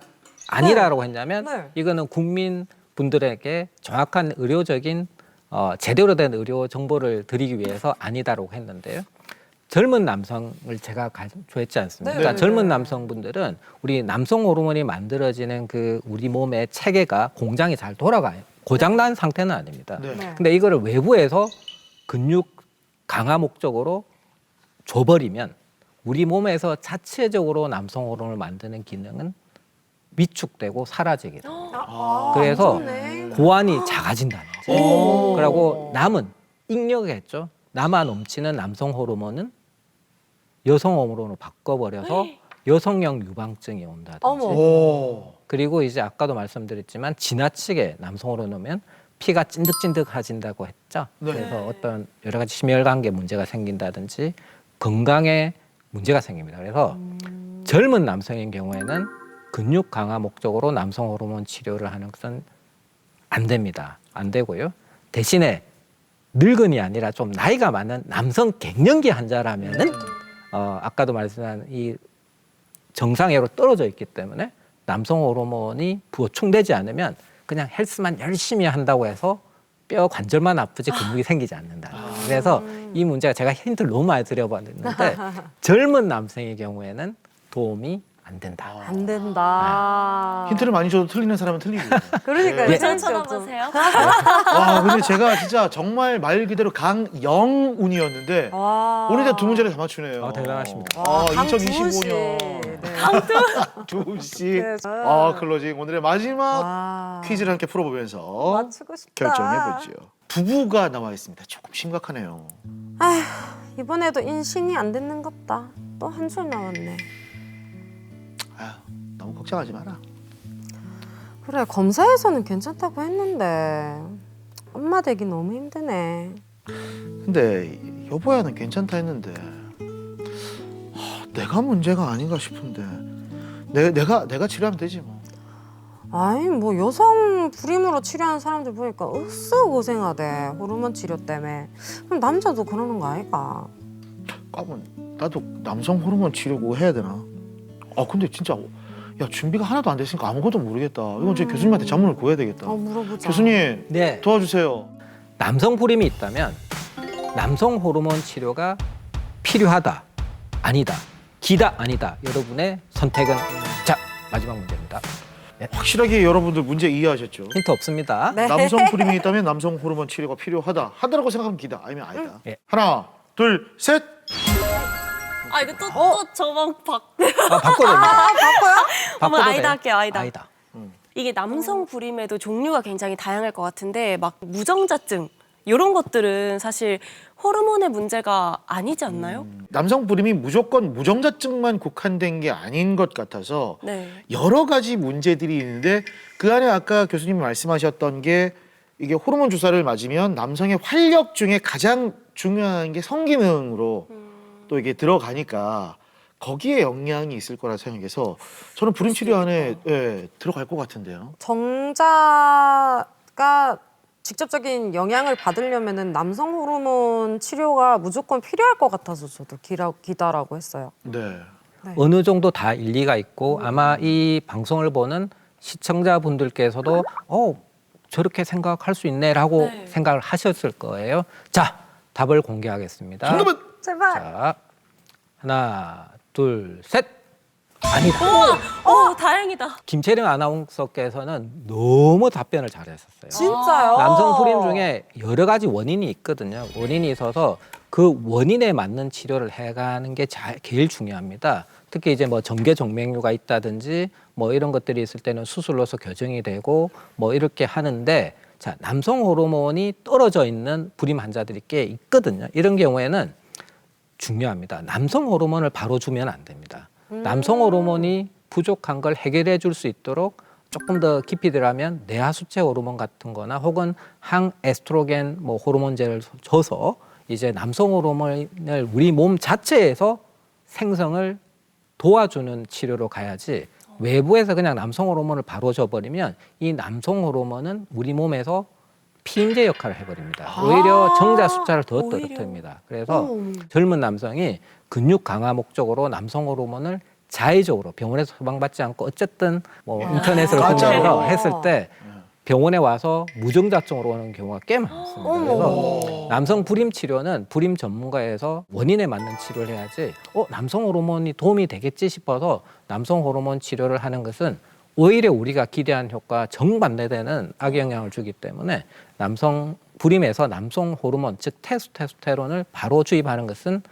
아니라고 했냐면 네. 이거는 국민분들에게 정확한 의료적인 제대로 된 의료 정보를 드리기 위해서 아니다라고 했는데요. 젊은 남성을 제가 강조했지 않습니까? 네. 그러니까 젊은 남성분들은 우리 남성 호르몬이 만들어지는 그 우리 몸의 체계가 공장이 잘 돌아가요. 고장난 상태는 아닙니다. 네. 네. 근데 이거를 외부에서 근육 강화 목적으로 줘버리면 우리 몸에서 자체적으로 남성 호르몬을 만드는 기능은 위축되고 사라지게 됩니다. 그래서 좋네. 고환이 작아진다는 거죠. 그리고 남은 잉여겠죠. 남아 넘치는 남성 호르몬은 여성 호르몬으로 바꿔버려서 여성형 유방증이 온다든지. 어머. 오. 그리고 이제 아까도 말씀드렸지만 지나치게 남성 호르몬이면 피가 찐득찐득해진다고 했죠. 네. 그래서 어떤 여러 가지 심혈관계 문제가 생긴다든지 건강에 문제가 생깁니다. 그래서 젊은 남성인 경우에는 근육 강화 목적으로 남성 호르몬 치료를 하는 것은 안 됩니다. 안 되고요. 대신에 늙은이 아니라 좀 나이가 많은 남성 갱년기 환자라면은 아까도 말씀한 이 정상회로 떨어져 있기 때문에 남성 호르몬이 보충되지 않으면 그냥 헬스만 열심히 한다고 해서 뼈 관절만 아프지 근육이 생기지 않는다. 그래서 이 문제가 제가 힌트를 너무 많이 드려봤는데 젊은 남성의 경우에는 도움이 안 된다. 안 된다. 힌트를 많이 줘도 틀리는 사람은 틀리고. 그러니까 예. 저 쳐다보세요. 와 근데 제가 진짜 정말 말 그대로 강영운이었는데 오늘 두 문제를 다 맞추네요. 대단하십니다. 2025년 두씨 네. 클로징 오늘의 마지막 와. 퀴즈를 함께 풀어보면서 맞추고 싶다. 결정해보죠. 부부가 나와 있습니다. 조금 심각하네요. 아휴, 이번에도 인신이 안 됐는 같다. 또 한 줄 나왔네. 아휴, 너무 걱정하지 마라. 그래, 검사에서는 괜찮다고 했는데 엄마 되기 너무 힘드네. 근데 여보야는 괜찮다 했는데 내가 문제가 아닌가 싶은데 내가 치료하면 되지 뭐. 아이, 뭐 여성 불임으로 치료하는 사람들 보니까 으쓱 고생하대. 호르몬 치료 때문에. 그럼 남자도 그러는 거 아이가? 까면 나도 남성 호르몬 치료고 해야 되나? 근데 진짜 야 준비가 하나도 안 됐으니까 아무것도 모르겠다. 이건 제 교수님한테 자문을 구해야 되겠다. 물어보자. 교수님 네. 도와주세요. 남성 불임이 있다면 남성 호르몬 치료가 필요하다, 아니다, 기다, 아니다. 여러분의 선택은 자 마지막 문제입니다. 확실하게 여러분들 문제 이해하셨죠? 힌트 없습니다. 네. 남성 불임이 있다면 남성 호르몬 치료가 필요하다. 하다라고 생각하면 기다, 아니면 아니다. 예. 하나, 둘, 셋. 아 이거 또 저만 바꿔도 됩니다. 어머, 바꿔도 아니다 돼요. 할게요, 아니다. 아니다. 이게 남성 불임에도 종류가 굉장히 다양할 것 같은데 막 무정자증 이런 것들은 사실 호르몬의 문제가 아니지 않나요? 남성 불임이 무조건 무정자증만 국한된 게 아닌 것 같아서 네. 여러 가지 문제들이 있는데 그 안에 아까 교수님이 말씀하셨던 게 이게 호르몬 주사를 맞으면 남성의 활력 중에 가장 중요한 게 성기능으로 또 이게 들어가니까 거기에 영향이 있을 거라 생각해서 저는 불임 치료 안에 들어갈 것 같은데요. 정자가 직접적인 영향을 받으려면은 남성 호르몬 치료가 무조건 필요할 것 같아서 저도 기다라고 했어요. 네. 어느 정도 다 일리가 있고 아마 이 방송을 보는 시청자분들께서도 저렇게 생각할 수 있네라고 네. 생각을 하셨을 거예요. 자, 답을 공개하겠습니다. 정답은 제발. 자, 하나, 둘, 셋. 아니다. 다행이다. 김채령 아나운서께서는 너무 답변을 잘하셨어요. 진짜요? 남성 불임 중에 여러 가지 원인이 있거든요. 원인이 있어서 그 원인에 맞는 치료를 해가는 게 제일 중요합니다. 특히 이제 뭐 정계정맥류가 있다든지 뭐 이런 것들이 있을 때는 수술로서 교정이 되고 뭐 이렇게 하는데 자, 남성 호르몬이 떨어져 있는 불임 환자들이 꽤 있거든요. 이런 경우에는 중요합니다. 남성 호르몬을 바로 주면 안 됩니다. 남성 호르몬이 부족한 걸 해결해 줄 수 있도록 조금 더 깊이 들어가면 내하수체 호르몬 같은 거나 혹은 항에스트로겐 뭐 호르몬제를 줘서 이제 남성 호르몬을 우리 몸 자체에서 생성을 도와주는 치료로 가야지 외부에서 그냥 남성 호르몬을 바로 줘버리면 이 남성 호르몬은 우리 몸에서 피임제 역할을 해버립니다. 오히려 정자 숫자를 더 오히려. 떨어뜨립니다. 그래서 젊은 남성이 근육 강화 목적으로 남성 호르몬을 자의적으로 병원에서 처방받지 않고 어쨌든 뭐 인터넷으로 가짜로. 검색해서 했을 때 병원에 와서 무정자증으로 오는 경우가 꽤 많습니다. 그래서 남성 불임 치료는 불임 전문가에서 원인에 맞는 치료를 해야지 남성 호르몬이 도움이 되겠지 싶어서 남성 호르몬 치료를 하는 것은 오히려 우리가 기대한 효과 정반대되는 악영향을 주기 때문에 남성 불임에서 남성 호르몬 즉 테스토스테론을 바로 주입하는 것은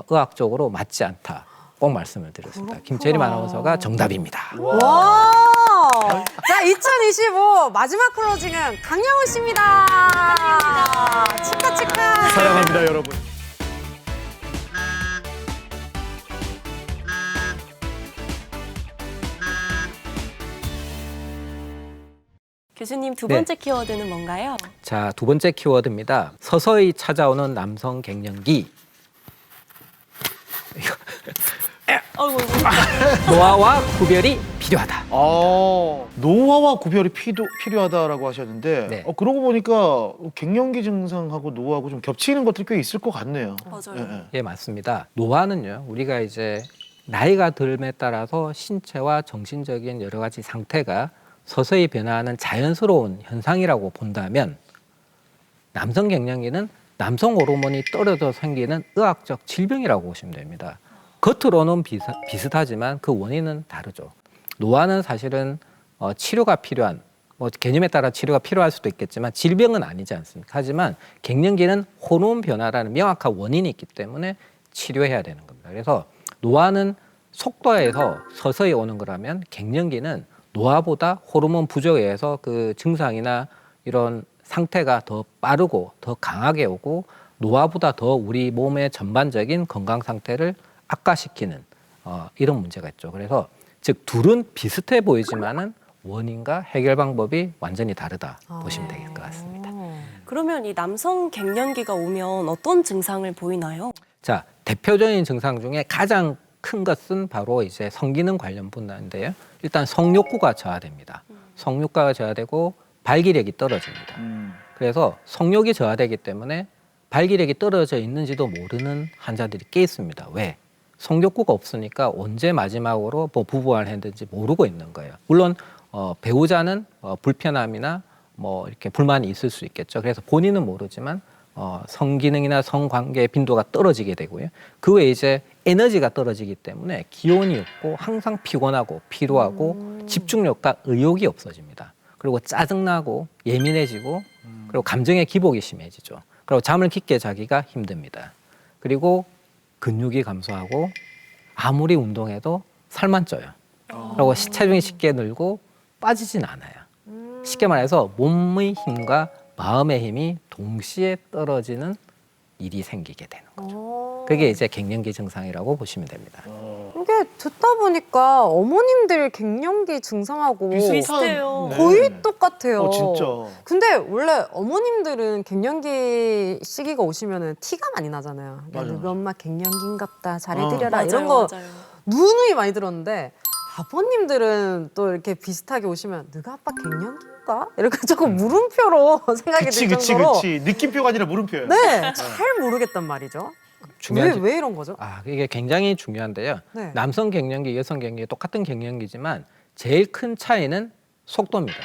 의학적으로 맞지 않다. 꼭 말씀을 드렸습니다. 김채림 아나운서가 정답입니다. 와! 자, 2025 마지막 클로징은 강영훈 씨입니다. 축하 축하. 사랑합니다, 여러분. 교수님 두 네. 번째 키워드는 뭔가요? 자, 두 번째 키워드입니다. 서서히 찾아오는 남성 갱년기. 노화와 구별이 필요하다. 노화와 구별이 필요하다라고 하셨는데 네. 그러고 보니까 갱년기 증상하고 노화하고 좀 겹치는 것들이 꽤 있을 것 같네요. 맞아요. 예, 맞습니다. 노화는요, 우리가 이제 나이가 듦에 따라서 신체와 정신적인 여러 가지 상태가 서서히 변화하는 자연스러운 현상이라고 본다면 남성 갱년기는 남성 호르몬이 떨어져 생기는 의학적 질병이라고 보시면 됩니다. 겉으로는 비슷하지만 그 원인은 다르죠. 노화는 사실은 치료가 필요한 개념에 따라 치료가 필요할 수도 있겠지만 질병은 아니지 않습니까? 하지만 갱년기는 호르몬 변화라는 명확한 원인이 있기 때문에 치료해야 되는 겁니다. 그래서 노화는 속도에서 서서히 오는 거라면 갱년기는 노화보다 호르몬 부족에 의해서 그 증상이나 이런 상태가 더 빠르고 더 강하게 오고 노화보다 더 우리 몸의 전반적인 건강 상태를 악화시키는 이런 문제가 있죠. 그래서 즉 둘은 비슷해 보이지만은 원인과 해결 방법이 완전히 다르다 보시면 될 것 같습니다. 그러면 이 남성 갱년기가 오면 어떤 증상을 보이나요? 자, 대표적인 증상 중에 가장 큰 것은 바로 이제 성기능 관련 분야인데요. 일단 성욕구가 저하됩니다. 성욕구가 저하되고 발기력이 떨어집니다. 그래서 성욕이 저하되기 때문에 발기력이 떨어져 있는지도 모르는 환자들이 꽤 있습니다. 왜? 성욕구가 없으니까 언제 마지막으로 뭐 부부간을 했는지 모르고 있는 거예요. 물론 배우자는 불편함이나 뭐 이렇게 불만이 있을 수 있겠죠. 그래서 본인은 모르지만 성기능이나 성관계의 빈도가 떨어지게 되고요. 그 외에 이제 에너지가 떨어지기 때문에 기운이 없고 항상 피곤하고 피로하고 집중력과 의욕이 없어집니다. 그리고 짜증나고 예민해지고 그리고 감정의 기복이 심해지죠. 그리고 잠을 깊게 자기가 힘듭니다. 그리고 근육이 감소하고 아무리 운동해도 살만 쪄요. 그리고 체중이 쉽게 늘고 빠지진 않아요. 쉽게 말해서 몸의 힘과 마음의 힘이 동시에 떨어지는 일이 생기게 되는 거죠. 그게 이제 갱년기 증상이라고 보시면 됩니다. 이게 듣다 보니까 어머님들 갱년기 증상하고 비슷해요. 거의 똑같아요. 진짜. 근데 원래 어머님들은 갱년기 시기가 오시면은 티가 많이 나잖아요. 맞아, 우리 엄마 갱년기인갑다 잘해드려라 맞아요, 이런 거 맞아요. 누누이 많이 들었는데 아버님들은 또 이렇게 비슷하게 오시면 너가 아빠 갱년기인가? 이렇게 조금 물음표로 생각이 그치 들 그치 정도로 그치. 느낌표가 아니라 물음표예요. 네, 잘 모르겠단 말이죠. 왜 이런 거죠? 이게 굉장히 중요한데요. 네. 남성 갱년기, 여성 갱년기 똑같은 갱년기지만 제일 큰 차이는 속도입니다.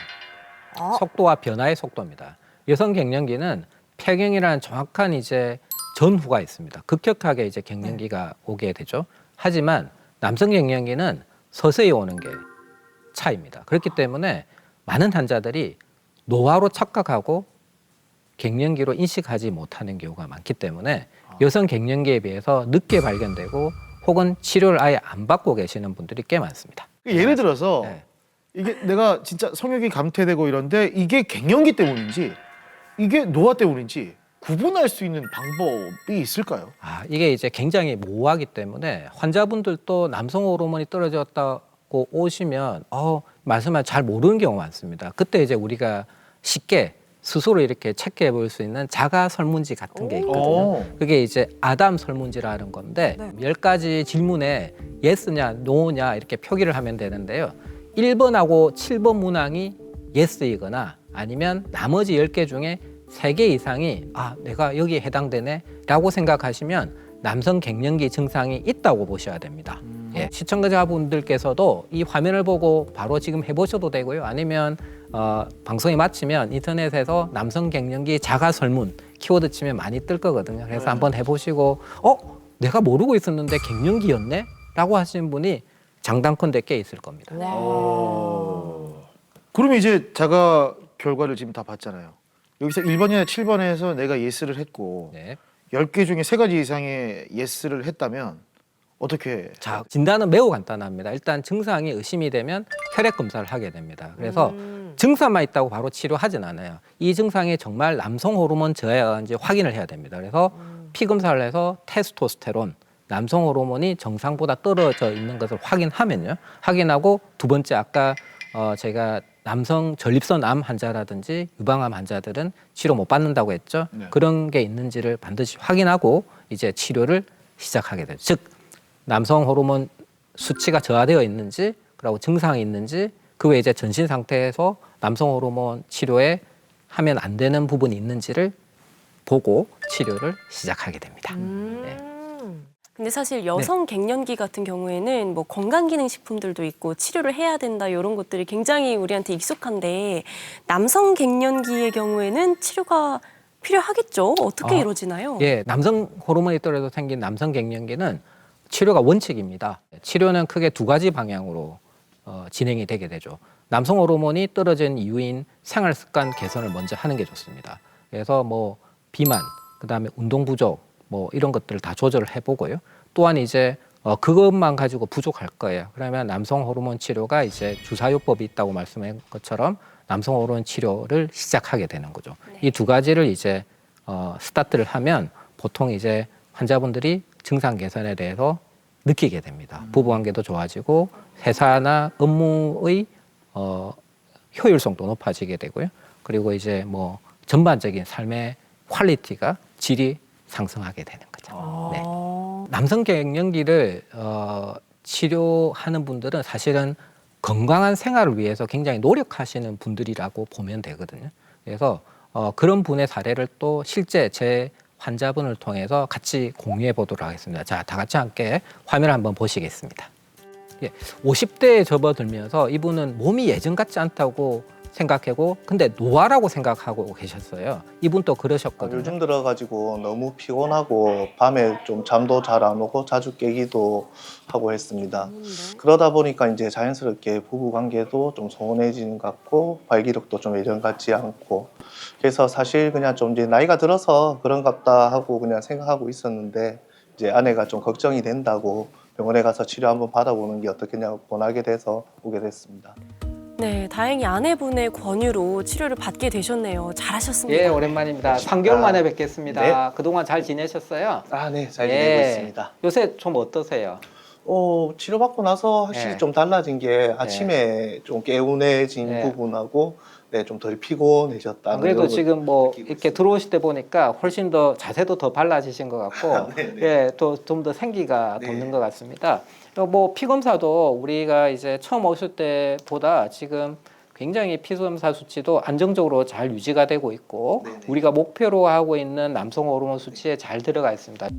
속도와 변화의 속도입니다. 여성 갱년기는 폐경이라는 정확한 이제 전후가 있습니다. 급격하게 이제 갱년기가 오게 되죠. 하지만 남성 갱년기는 서서히 오는 게 차이입니다. 그렇기 때문에 많은 환자들이 노화로 착각하고 갱년기로 인식하지 못하는 경우가 많기 때문에 여성 갱년기에 비해서 늦게 발견되고 혹은 치료를 아예 안 받고 계시는 분들이 꽤 많습니다. 예를 들어서 네. 이게 내가 진짜 성욕이 감퇴되고 이런데 이게 갱년기 때문인지 이게 노화 때문인지 구분할 수 있는 방법이 있을까요? 이게 이제 굉장히 모호하기 때문에 환자분들도 남성 호르몬이 떨어졌다고 오시면 말씀을 잘 모르는 경우가 많습니다. 그때 이제 우리가 쉽게 스스로 이렇게 체크해 볼 수 있는 자가 설문지 같은 게 있거든요. 그게 이제 아담 설문지라는 건데 10가지 질문에 예스냐 노냐 이렇게 표기를 하면 되는데요. 1번하고 7번 문항이 예스이거나 아니면 나머지 10개 중에 3개 이상이 내가 여기에 해당되네 라고 생각하시면 남성 갱년기 증상이 있다고 보셔야 됩니다. 예, 시청자분들께서도 이 화면을 보고 바로 지금 해보셔도 되고요. 아니면 방송이 마치면 인터넷에서 남성 갱년기 자가 설문 키워드 치면 많이 뜰 거거든요. 그래서 한번 해보시고 내가 모르고 있었는데 갱년기였네? 라고 하시는 분이 장단컨대 꽤 있을 겁니다. 그러면 이제 자가 결과를 지금 다 봤잖아요. 여기서 1번이나 7번에서 내가 예스를 했고 네. 10개 중에 3가지 이상의 예스를 했다면 어떻게? 자, 진단은 매우 간단합니다. 일단 증상이 의심이 되면 혈액 검사를 하게 됩니다. 그래서 증상만 있다고 바로 치료하진 않아요. 이 증상이 정말 남성 호르몬 저하인지 확인을 해야 됩니다. 그래서 피 검사를 해서 테스토스테론, 남성 호르몬이 정상보다 떨어져 있는 것을 확인하면요. 확인하고 두 번째 아까 제가 남성 전립선 암 환자라든지 유방암 환자들은 치료 못 받는다고 했죠. 네. 그런 게 있는지를 반드시 확인하고 이제 치료를 시작하게 되죠. 즉 남성 호르몬 수치가 저하되어 있는지 그리고 증상이 있는지 그 외에 이제 전신 상태에서 남성 호르몬 치료에 하면 안 되는 부분이 있는지를 보고 치료를 시작하게 됩니다. 네. 근데 사실 여성 갱년기 같은 경우에는 뭐 건강기능식품들도 있고 치료를 해야 된다 이런 것들이 굉장히 우리한테 익숙한데 남성 갱년기의 경우에는 치료가 필요하겠죠? 어떻게 이루어지나요? 예, 남성 호르몬이 떨어져 생긴 남성 갱년기는 치료가 원칙입니다. 치료는 크게 두 가지 방향으로 진행이 되게 되죠. 남성 호르몬이 떨어진 이유인 생활 습관 개선을 먼저 하는 게 좋습니다. 그래서 뭐 비만, 그다음에 운동 부족, 뭐 이런 것들을 다 조절을 해보고요. 또한 이제 그것만 가지고 부족할 거예요. 그러면 남성 호르몬 치료가 이제 주사요법이 있다고 말씀한 것처럼 남성 호르몬 치료를 시작하게 되는 거죠. 이 두 가지를 이제 스타트를 하면 보통 이제 환자분들이 증상 개선에 대해서 느끼게 됩니다. 부부관계도 좋아지고 회사나 업무의 효율성도 높아지게 되고요. 그리고 이제 뭐 전반적인 삶의 퀄리티가 질이 상승하게 되는 거죠. 네. 남성 갱년기를 치료하는 분들은 사실은 건강한 생활을 위해서 굉장히 노력하시는 분들이라고 보면 되거든요. 그래서 그런 분의 사례를 또 실제 제 환자분을 통해서 같이 공유해 보도록 하겠습니다. 자, 다 같이 함께 화면을 한번 보시겠습니다. 예, 50대에 접어들면서 이분은 몸이 예전 같지 않다고 생각하고 근데 노화라고 생각하고 계셨어요. 이분도 그러셨거든요. 요즘 들어가지고 너무 피곤하고 밤에 좀 잠도 잘 안 오고 자주 깨기도 하고 했습니다. 그러다 보니까 이제 자연스럽게 부부 관계도 좀 소원해지는 것 같고 발기력도 좀 예전 같지 않고 그래서 사실 그냥 좀 이제 나이가 들어서 그런갑다 하고 그냥 생각하고 있었는데 이제 아내가 좀 걱정이 된다고 병원에 가서 치료 한번 받아보는 게 어떻겠냐고 권하게 돼서 오게 됐습니다. 네, 다행히 아내분의 권유로 치료를 받게 되셨네요. 잘하셨습니다. 예, 오랜만입니다. 3개월 만에 뵙겠습니다. 네. 그동안 잘 지내셨어요? 아, 네, 잘 지내고 있습니다. 요새 좀 어떠세요? 치료받고 나서 확실히 네. 좀 달라진 게 아침에 좀 개운해진 네. 부분하고 네, 좀 덜 피곤해졌다. 그래도 지금 뭐 느끼고 이렇게 있습니다. 들어오실 때 보니까 훨씬 더 자세도 더 발라지신 것 같고, 네, 네. 예, 또 좀 더 생기가 네. 돋는 것 같습니다. 뭐 피 검사도 우리가 이제 처음 오실 때보다 지금 굉장히 피 검사 수치도 안정적으로 잘 유지가 되고 있고, 네, 네. 우리가 목표로 하고 있는 남성 호르몬 수치에 잘 들어가 있습니다.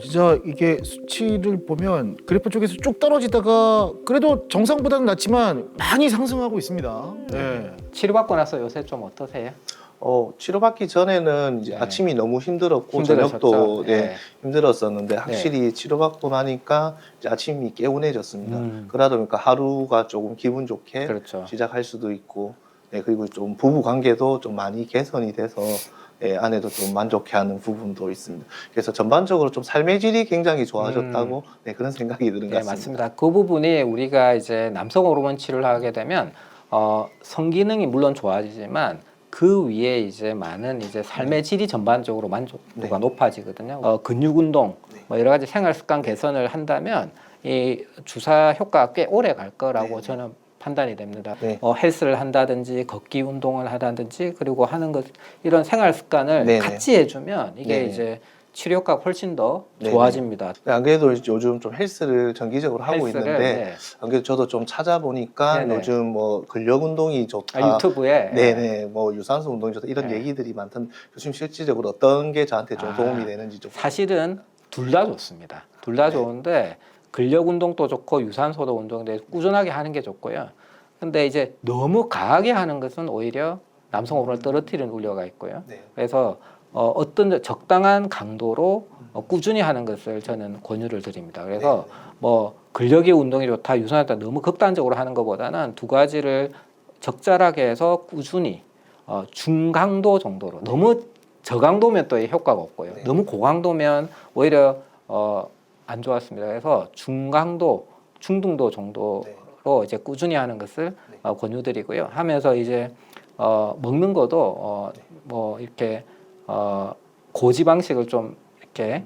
진짜 이게 수치를 보면 그래프 쪽에서 쭉 떨어지다가 그래도 정상보다는 낫지만 많이 상승하고 있습니다. 네. 치료받고 나서 요새 좀 어떠세요? 치료받기 전에는 이제 네. 아침이 너무 힘들었고 힘들으셨죠? 저녁도 네. 네, 힘들었었는데 확실히 치료받고 나니까 이제 아침이 개운해졌습니다. 그러다 보니까 하루가 조금 기분 좋게 그렇죠. 시작할 수도 있고 네, 그리고 좀 부부 관계도 좀 많이 개선이 돼서 네, 아내도 좀 만족해하는 부분도 있습니다. 그래서 전반적으로 좀 삶의 질이 굉장히 좋아졌다고 네, 그런 생각이 드는 것 네, 같습니다. 맞습니다. 그 부분이 우리가 이제 남성 호르몬 치료를 하게 되면 성기능이 물론 좋아지지만 그 위에 이제 많은 이제 삶의 질이 전반적으로 만족도가 네. 높아지거든요. 근육 운동, 네. 뭐 여러 가지 생활 습관 개선을 한다면 이 주사 효과가 꽤 오래 갈 거라고 네. 저는 판단이 됩니다. 네. 헬스를 한다든지 걷기 운동을 하다든지 그리고 하는 것 이런 생활 습관을 네네. 같이 해주면 이게 네네. 이제 치료 효과가 훨씬 더 네네. 좋아집니다. 안 그래도 요즘 좀 헬스를 정기적으로 하고 헬스를, 있는데 네. 안 그래도 저도 좀 찾아보니까 네네. 요즘 뭐 근력 운동이 좋다. 유튜브에 네네, 뭐 유산소 운동이 좋다 이런 네. 얘기들이 많던데 교수님 실질적으로 어떤 게 저한테 좀 도움이 되는지 좀 사실은 둘 다 좋습니다. 둘 다 좋은데 근력 운동도 좋고 유산소도 운동인데 꾸준하게 하는 게 좋고요. 근데 이제 너무 강하게 하는 것은 오히려 남성 호르몬을 떨어뜨리는 우려가 있고요. 네. 그래서 어떤 적당한 강도로 꾸준히 하는 것을 저는 권유를 드립니다. 그래서 뭐 근력의 운동이 좋다, 유산소다 너무 극단적으로 하는 것보다는 두 가지를 적절하게 해서 꾸준히 중강도 정도로 너무 저강도면 또 효과가 없고요. 네. 너무 고강도면 오히려 안 좋았습니다. 그래서 중강도, 중등도 정도로 이제 꾸준히 하는 것을 권유드리고요. 하면서 이제 먹는 것도 뭐 이렇게 고지방식을 좀 이렇게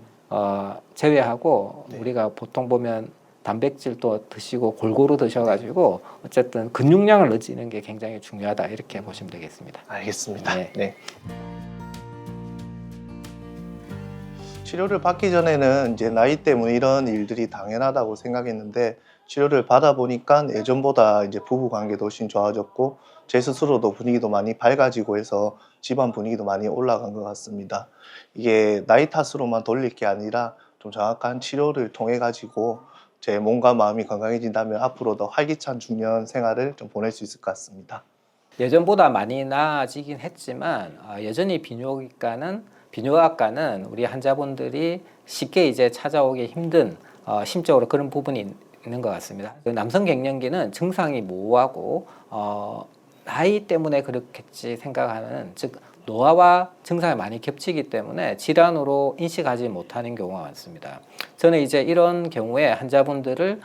제외하고 네. 우리가 보통 보면 단백질도 드시고 골고루 드셔가지고 어쨌든 근육량을 늘리는 게 굉장히 중요하다 이렇게 보시면 되겠습니다. 알겠습니다. 네. 네. 치료를 받기 전에는 이제 나이 때문에 이런 일들이 당연하다고 생각했는데 치료를 받아보니까 예전보다 이제 부부 관계도 훨씬 좋아졌고 제 스스로도 분위기도 많이 밝아지고 해서 집안 분위기도 많이 올라간 것 같습니다. 이게 나이 탓으로만 돌릴 게 아니라 좀 정확한 치료를 통해 가지고 제 몸과 마음이 건강해진다면 앞으로 더 활기찬 중년 생활을 좀 보낼 수 있을 것 같습니다. 예전보다 많이 나아지긴 했지만 여전히 비뇨기과는 우리 환자분들이 쉽게 이제 찾아오기 힘든 심적으로 그런 부분이 있는 것 같습니다. 그 남성 갱년기는 증상이 모호하고 나이 때문에 그렇겠지 생각하는 즉 노화와 증상이 많이 겹치기 때문에 질환으로 인식하지 못하는 경우가 많습니다. 저는 이제 이런 경우에 환자분들을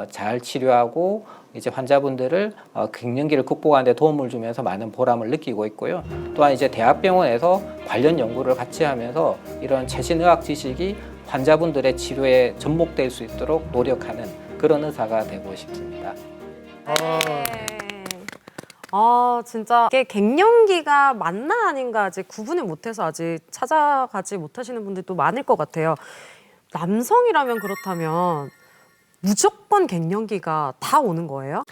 잘 치료하고 이제 환자분들을 갱년기를 극복하는 데 도움을 주면서 많은 보람을 느끼고 있고요. 또한 이제 대학병원에서 관련 연구를 같이 하면서 이런 최신 의학 지식이 환자분들의 치료에 접목될 수 있도록 노력하는 그런 의사가 되고 싶습니다. 진짜 이게 갱년기가 맞나 아닌가 아직 구분을 못해서 아직 찾아가지 못하시는 분들도 많을 것 같아요. 남성이라면 그렇다면 무조건 갱년기가 다 오는 거예요?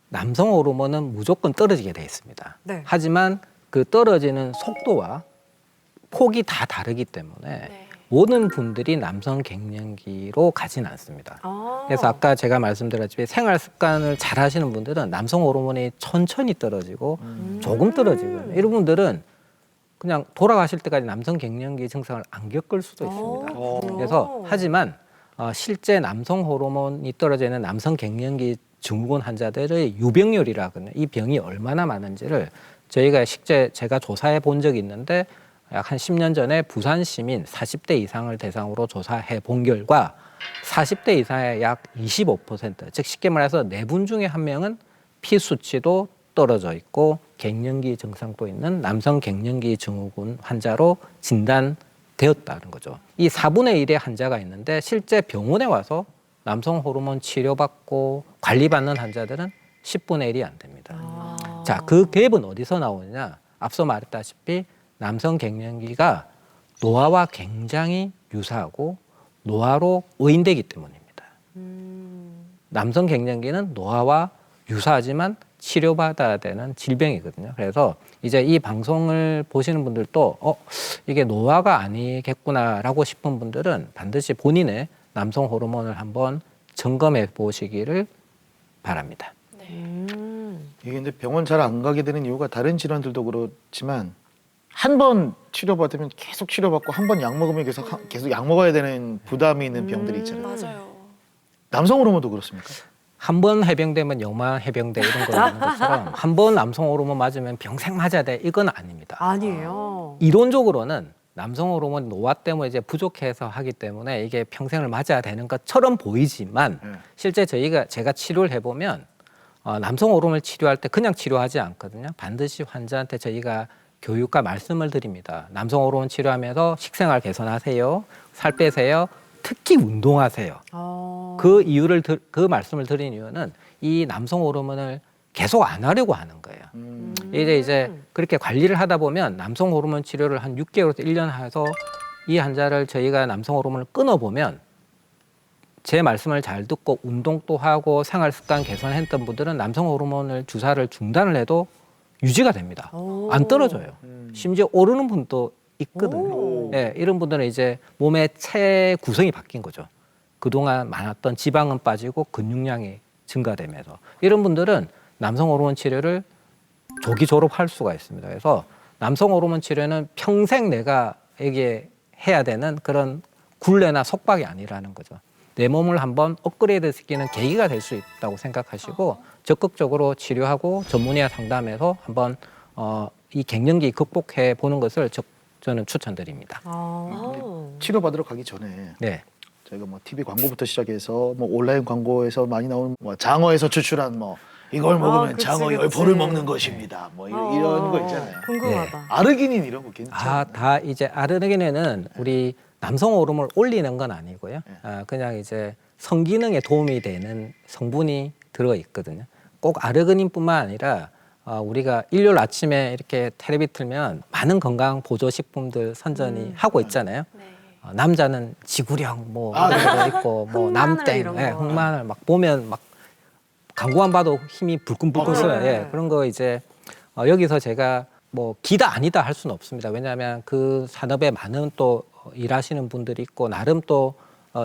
남성 호르몬은 무조건 떨어지게 돼 있습니다. 네. 하지만 그 떨어지는 속도와 폭이 다 다르기 때문에 네. 모든 분들이 남성 갱년기로 가진 않습니다. 그래서 아까 제가 말씀드렸지만 생활 습관을 잘 하시는 분들은 남성 호르몬이 천천히 떨어지고 조금 떨어지거든요. 이런 분들은 그냥 돌아가실 때까지 남성 갱년기 증상을 안 겪을 수도 있습니다. 그래서 하지만 실제 남성 호르몬이 떨어져 있는 남성 갱년기 증후군 환자들의 유병률이라거든요. 이 병이 얼마나 많은지를 저희가 실제 제가 조사해 본 적이 있는데 약 한 10년 전에 부산 시민 40대 이상을 대상으로 조사해 본 결과 40대 이상의 약 25%, 즉 쉽게 말해서 4분 중에 1명은 피 수치도 떨어져 있고 갱년기 증상도 있는 남성 갱년기 증후군 환자로 진단되었다는 거죠. 이 4분의 1의 환자가 있는데 실제 병원에 와서 남성 호르몬 치료받고 관리받는 환자들은 10분의 1이 안 됩니다. 자, 그 갭은 어디서 나오느냐? 앞서 말했다시피 남성 갱년기가 노화와 굉장히 유사하고 노화로 의인되기 때문입니다. 남성 갱년기는 노화와 유사하지만 치료받아야 되는 질병이거든요. 그래서 이제 이 방송을 보시는 분들도 이게 노화가 아니겠구나라고 싶은 분들은 반드시 본인의 남성 호르몬을 한번 점검해 보시기를 바랍니다. 이게 근데 병원 잘 안 가게 되는 이유가 다른 질환들도 그렇지만 한 번 치료받으면 계속 치료받고 한 번 약 먹으면 계속 약 먹어야 되는 부담이 있는 병들이 있잖아요. 맞아요. 남성 호르몬도 그렇습니까? 한 번 해병되면 영만 해병돼 이런 거 있는 것처럼 한 번 남성 호르몬 맞으면 평생 맞아야 돼 이건 아닙니다. 아니에요. 이론적으로는 남성 호르몬 노화 때문에 이제 부족해서 하기 때문에 이게 평생을 맞아야 되는 것처럼 보이지만 실제 제가 치료를 해보면 남성 호르몬을 치료할 때 그냥 치료하지 않거든요. 반드시 환자한테 저희가 교육과 말씀을 드립니다. 남성 호르몬 치료하면서 식생활 개선하세요. 살 빼세요. 특히 운동하세요. 그 이유를 그 말씀을 드린 이유는 이 남성 호르몬을 계속 안 하려고 하는 거예요. 이제 그렇게 관리를 하다 보면 남성 호르몬 치료를 한 6개월에서 1년 해서 이 환자를 저희가 남성 호르몬을 끊어보면 제 말씀을 잘 듣고 운동도 하고 생활 습관 개선했던 분들은 남성 호르몬을 주사를 중단을 해도 유지가 됩니다. 안 떨어져요. 심지어 오르는 분도 있거든요. 네, 이런 분들은 이제 몸의 체 구성이 바뀐 거죠. 그동안 많았던 지방은 빠지고 근육량이 증가되면서 이런 분들은 남성 호르몬 치료를 조기 졸업할 수가 있습니다. 그래서 남성 호르몬 치료는 평생 내가 에게 해야 되는 그런 굴레나 속박이 아니라는 거죠. 내 몸을 한번 업그레이드 시키는 계기가 될 수 있다고 생각하시고 적극적으로 치료하고 전문의와 상담해서 한번 이 갱년기 극복해 보는 것을 저는 추천드립니다. 치료받으러 가기 전에 네. 저희가 뭐 TV 광고부터 시작해서 뭐 온라인 광고에서 많이 나오는 뭐 장어에서 추출한 뭐 이걸 먹으면 그치, 장어 그치. 열포를 먹는 것입니다. 뭐 이런 거 있잖아요. 궁금하다. 아르기닌 이런 거 괜찮아요? 다 이제 아르기닌은 우리 남성 호르몬을 올리는 건 아니고요. 그냥 이제 성기능에 도움이 되는 성분이 들어 있거든요. 꼭 아르기닌뿐만 아니라 우리가 일요일 아침에 이렇게 텔레비 틀면 많은 건강 보조 식품들 선전이 하고 있잖아요. 네. 남자는 지구력 뭐 아, 이런 거 있고 뭐 흑마늘 남땡, 이런 거. 흑마늘 막 보면 막 광고만 봐도 힘이 불끈불끈 쏘요. 예, 그런 거 이제 여기서 제가 뭐 기다 아니다 할 수는 없습니다. 왜냐하면 그 산업에 많은 또 일하시는 분들이 있고 나름 또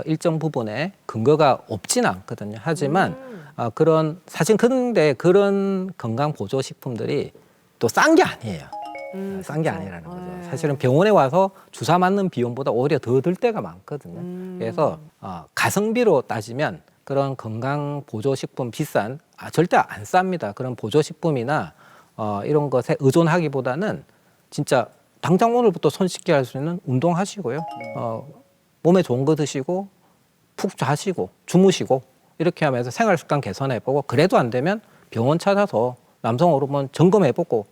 일정 부분에 근거가 없지는 않거든요. 하지만 그런 사실 근데 그런 건강 보조 식품들이 또 싼 게 아니에요. 싼 게 아니라는 거죠. 사실은 병원에 와서 주사 맞는 비용보다 오히려 더 들 때가 많거든요. 그래서 가성비로 따지면 그런 건강 보조 식품 비싼 절대 안 쌉니다. 그런 보조 식품이나 이런 것에 의존하기보다는 진짜 당장 오늘부터 손 씻게 할 수 있는 운동하시고요. 몸에 좋은 거 드시고 푹 자시고 주무시고 이렇게 하면서 생활 습관 개선해보고 그래도 안 되면 병원 찾아서 남성 호르몬 점검해보고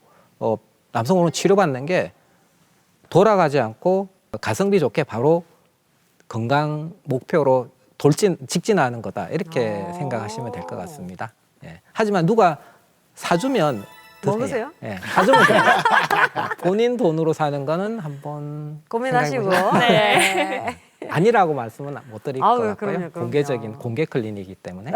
남성 호르몬 치료받는 게 돌아가지 않고 가성비 좋게 바로 건강 목표로 직진하는 거다 이렇게 생각하시면 될 것 같습니다. 예. 하지만 누가 사주면 드세요. 먹으세요? 예, 사주면 돼요. 본인 돈으로 사는 거는 한번 고민하시고. 생각해보시고. 네. 아니라고 말씀은 못 드릴 것 같고요. 그럼요. 공개적인 공개 클리닉이기 때문에.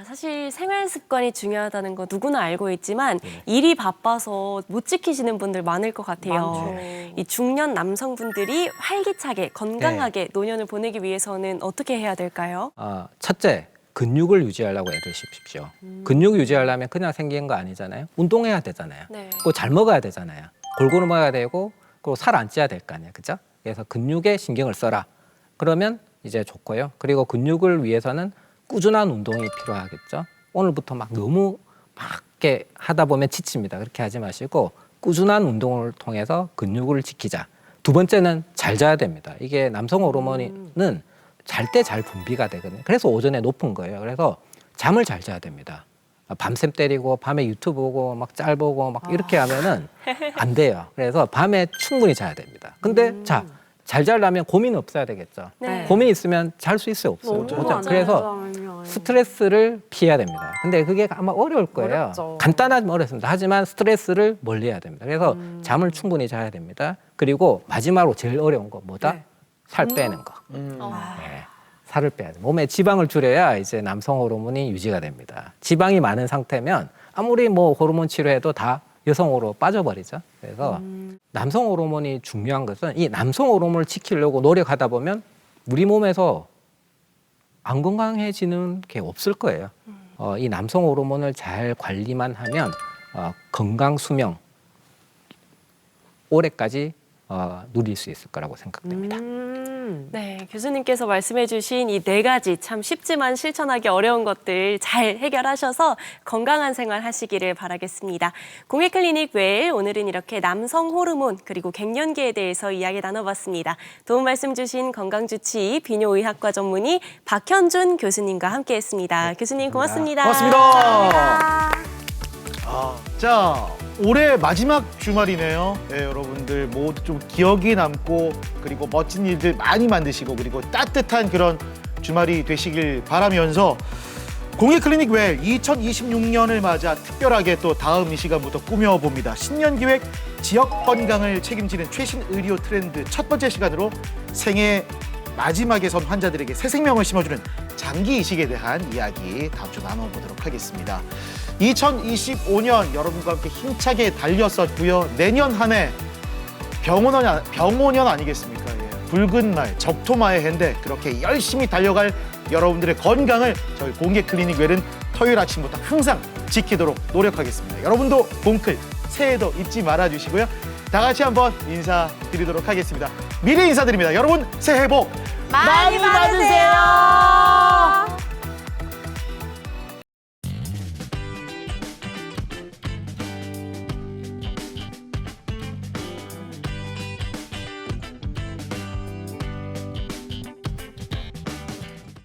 사실 생활 습관이 중요하다는 거 누구나 알고 있지만 일이 바빠서 못 지키시는 분들 많을 것 같아요. 이 중년 남성분들이 활기차게 건강하게 노년을 보내기 위해서는 어떻게 해야 될까요? 첫째, 근육을 유지하려고 애를 씁십시오. 근육 유지하려면 그냥 생기는 거 아니잖아요. 운동해야 되잖아요. 네. 또 잘 먹어야 되잖아요. 골고루 먹어야 되고 그리고 살 안 찌야 될 거 아니에요. 그죠? 그래서 근육에 신경을 써라. 그러면 이제 좋고요. 그리고 근육을 위해서는 꾸준한 운동이 필요하겠죠. 오늘부터 막 너무 막 이렇게 하다 보면 지칩니다. 그렇게 하지 마시고 꾸준한 운동을 통해서 근육을 지키자. 두 번째는 잘 자야 됩니다. 이게 남성 호르몬은 잘 때 잘 분비가 되거든요. 그래서 오전에 높은 거예요. 그래서 잠을 잘 자야 됩니다. 밤샘 때리고 밤에 유튜브 보고 막 짤 보고 막 이렇게 하면은 안 돼요. 그래서 밤에 충분히 자야 됩니다. 근데 자, 잘 자려면 고민 없어야 되겠죠. 네. 고민 있으면 잘 수 있어요, 없어요? 그래서 스트레스를 피해야 됩니다. 근데 그게 아마 어려울 거예요. 어렵죠. 간단하지만 어렵습니다. 하지만 스트레스를 멀리해야 됩니다. 그래서 잠을 충분히 자야 됩니다. 그리고 마지막으로 제일 어려운 거 뭐다? 네. 살 빼는 거. 네. 살을 빼야 돼. 몸에 지방을 줄여야 이제 남성 호르몬이 유지가 됩니다. 지방이 많은 상태면 아무리 뭐 호르몬 치료해도 다 여성으로 빠져버리죠. 그래서 남성 호르몬이 중요한 것은 이 남성 호르몬을 지키려고 노력하다 보면 우리 몸에서 안 건강해지는 게 없을 거예요. 이 남성 호르몬을 잘 관리만 하면 건강 수명 오래까지 누릴 수 있을 거라고 생각됩니다. 네, 교수님께서 말씀해주신 이 4가지 참 쉽지만 실천하기 어려운 것들 잘 해결하셔서 건강한 생활 하시기를 바라겠습니다. 공익클리닉 웰 오늘은 이렇게 남성 호르몬 그리고 갱년기에 대해서 이야기 나눠봤습니다. 도움 말씀 주신 건강주치의 비뇨의학과 전문의 박현준 교수님과 함께했습니다. 교수님 고맙습니다. 고맙습니다. 자, 올해 마지막 주말이네요. 네, 여러분들 모두 좀 기억이 남고 그리고 멋진 일들 많이 만드시고 그리고 따뜻한 그런 주말이 되시길 바라면서 공익클리닉 웰 2026년을 맞아 특별하게 또 다음 이 시간부터 꾸며봅니다. 신년기획 지역 건강을 책임지는 최신 의료 트렌드 첫 번째 시간으로 생애 마지막에 선 환자들에게 새 생명을 심어주는 장기 이식에 대한 이야기 다음 주 나눠보도록 하겠습니다. 2025년 여러분과 함께 힘차게 달렸었고요. 내년 한 해 병오년 아니겠습니까? 예. 붉은 날, 적토마의 해인데 그렇게 열심히 달려갈 여러분들의 건강을 저희 공익클리닉 웰은 토요일 아침부터 항상 지키도록 노력하겠습니다. 여러분도 공클 새해도 잊지 말아주시고요. 다 같이 한번 인사드리도록 하겠습니다. 미리 인사드립니다. 여러분 새해 복 많이 받으세요.